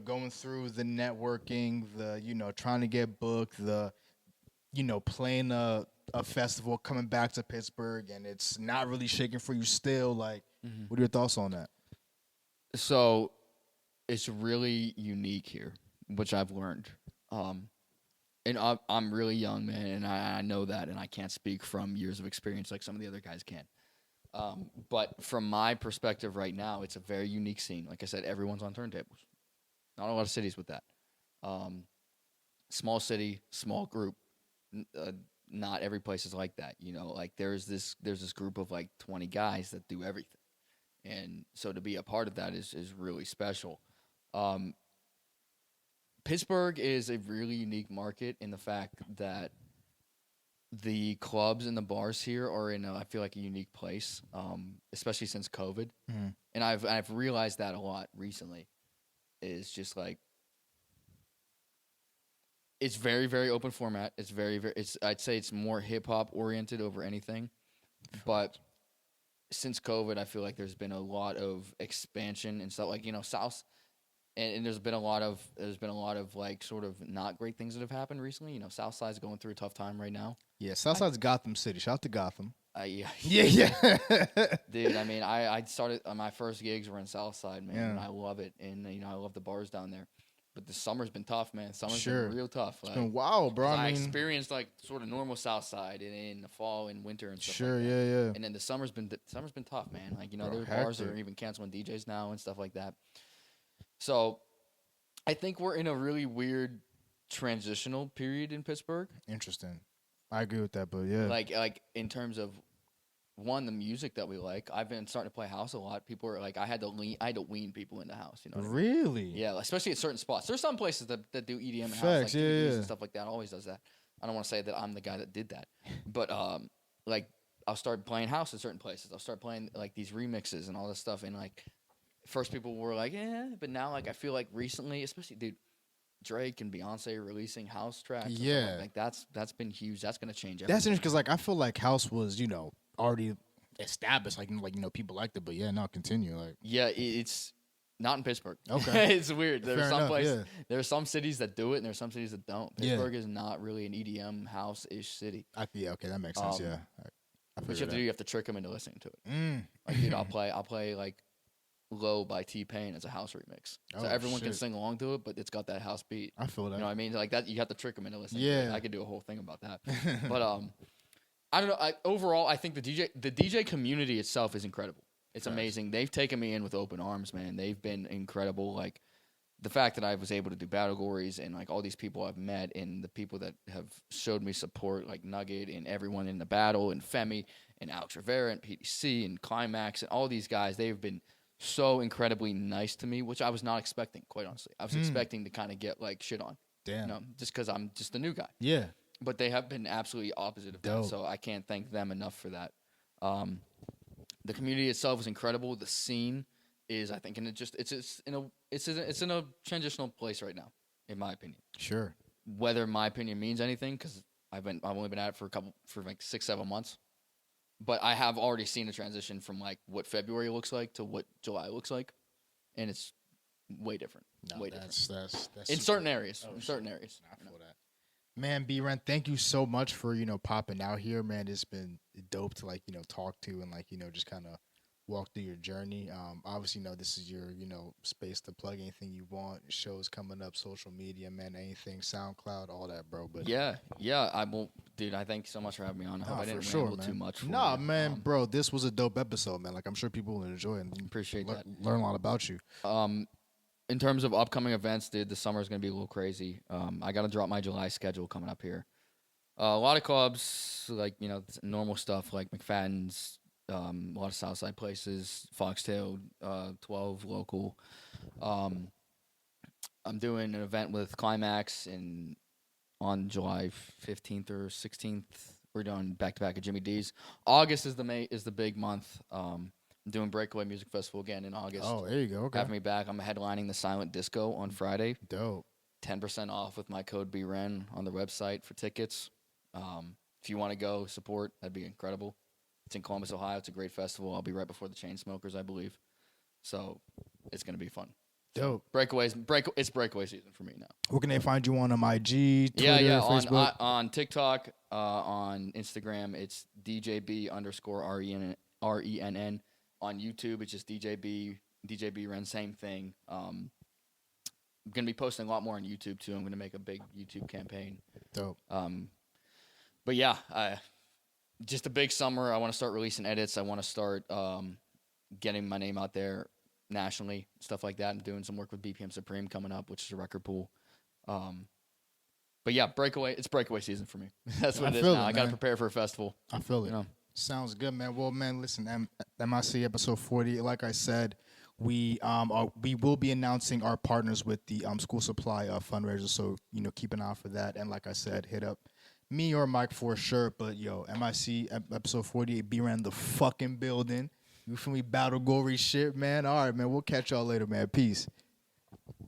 going through the networking, the, trying to get booked, the, playing a festival, coming back to Pittsburgh, and it's not really shaking for you still. Like, what are your thoughts on that? So it's really unique here, which I've learned. And I'm really young, man, and I know that, and I can't speak from years of experience like some of the other guys can. But from my perspective right now, it's a very unique scene. Like I said, everyone's on turntables. Not a lot of cities with that. Small city, small group. Not every place is like that. Like there's this group of like 20 guys that do everything. And so to be a part of that is really special. Pittsburgh is a really unique market in the fact that the clubs and the bars here are in I feel like a unique place, especially since COVID. Mm-hmm. And I've realized that a lot recently. Is just like it's very, very open format. It's very, very. I'd say it's more hip hop oriented over anything, but since COVID, I feel like there's been a lot of expansion and stuff. Like South, and there's been a lot of like sort of not great things that have happened recently. Southside's going through a tough time right now. Yeah, Southside's Gotham City. Shout out to Gotham. Yeah, Yeah. dude. I mean, I started my first gigs were in Southside, man, Yeah. and I love it, and I love the bars down there. But the summer's been tough, man. Summer's Sure. been real tough. It's been wild, bro. I I mean, experienced like sort of normal Southside in the fall and winter and stuff. sure, like that. yeah. And then the summer's been tough, man. Like Bro, there are bars that hectic. are even canceling DJs now and stuff like that. So, I think we're in a really weird transitional period in Pittsburgh. Interesting. I agree with that, but yeah. Like in terms of one, the music that we like. I've been starting to play house a lot. People are like, I had to wean people into house. What I mean? Really? Yeah, especially at certain spots. There's some places that do EDM and house, Facts, like yeah, TVs yeah. and stuff like that. Always does that. I don't want to say that I'm the guy that did that, but like I'll start playing house at certain places. I'll start playing like these remixes and all this stuff. And like, first people were like, yeah, but now like I feel like recently, especially dude, Drake and Beyonce releasing house tracks. And stuff Yeah. like that's been huge. That's gonna change everything. That's interesting because, like, I feel like house was, already established. Like, people liked it, but yeah, no, continue. Like, Yeah, it's not in Pittsburgh. Okay. It's weird. There Fair are some enough, places. yeah. There are some cities that do it, and there are some cities that don't. Yeah. Pittsburgh is not really an EDM house-ish city. yeah, okay, that makes sense. Yeah, I What you have figured to do, you have to trick them into listening to it. Mm. Like, dude, I'll play like "Low" by T-Pain as a house remix, so Oh, everyone can shit. sing along to it, but it's got that house beat. I feel that. You know what I mean? Like that, you have to trick them into listening. To Yeah. it. I could do a whole thing about that, but I don't know. Overall, I think the DJ community itself is incredible. It's amazing. They've taken me in with open arms, man. They've been incredible. Like the fact that I was able to do Battlegories and like all these people I've met and the people that have showed me support, like Nugget and everyone in the battle and Femi and Alex Rivera and PDC and Climax and all these guys, they've been so incredibly nice to me, which I was not expecting, quite honestly. I was expecting to kind of get like shit on. Damn. Just because I'm just a new guy. Yeah. But they have been absolutely opposite of Dope. that, so I can't thank them enough for that. The community itself is incredible. The scene is, I think, it's in a transitional place right now, in my opinion. Sure. Whether my opinion means anything, because I've only been at it for like 6-7 months, but I have already seen a transition from like what February looks like to what July looks like, and it's way different. No, way different that's in certain areas. Oh, in certain areas. I feel that. Man, B-Renn, thank you so much for, popping out here, man. It's been dope to, like, talk to and, like, just kind of walk through your journey. Obviously, this is your, space to plug anything you want. Shows coming up, social media, man, anything, SoundCloud, all that, bro. But Yeah, I will, dude. I thank you so much for having me on. I hope I didn't ramble too much. For Nah, you. man, bro, this was a dope episode, man. Like, I'm sure people will enjoy it and Appreciate that. learn a lot about you. In terms of upcoming events, dude, the summer is gonna be a little crazy. I got to drop my July schedule coming up here. A lot of clubs, like normal stuff like McFadden's. A lot of Southside places, Foxtail, 12 local. I'm doing an event with Climax on July 15th or 16th. We're doing back-to-back at Jimmy D's. August is the big month. I'm doing Breakaway Music Festival again in August. Oh, there you go. Okay. Having me back. I'm headlining the Silent Disco on Friday. Dope. 10% off with my code B-Renn on the website for tickets. If you want to go support, that'd be incredible. It's in Columbus, Ohio. It's a great festival. I'll be right before the Chainsmokers, I believe. So it's going to be fun. Dope. It's breakaway season for me now. Where can they find you on IG, Twitter, Facebook? On TikTok, on Instagram, it's DJB_RENN. On YouTube, it's just DJB_Renn, same thing. I'm going to be posting a lot more on YouTube, too. I'm going to make a big YouTube campaign. Dope. But yeah, just a big summer. I want to start releasing edits. I want to start getting my name out there nationally, stuff like that. I'm doing some work with BPM Supreme coming up, which is a record pool. But yeah, it's breakaway season for me. That's what it is now. I got to prepare for a festival. I feel it. Sounds good, man. Well, man, listen, MIC episode 40. Like I said, we will be announcing our partners with the school supply fundraiser. So keep an eye out for that. And like I said, hit up me or Mike for sure. But MIC episode 48, B-Renn the fucking building. You feel me? Battle gory shit, man. All right, man. We'll catch y'all later, man. Peace.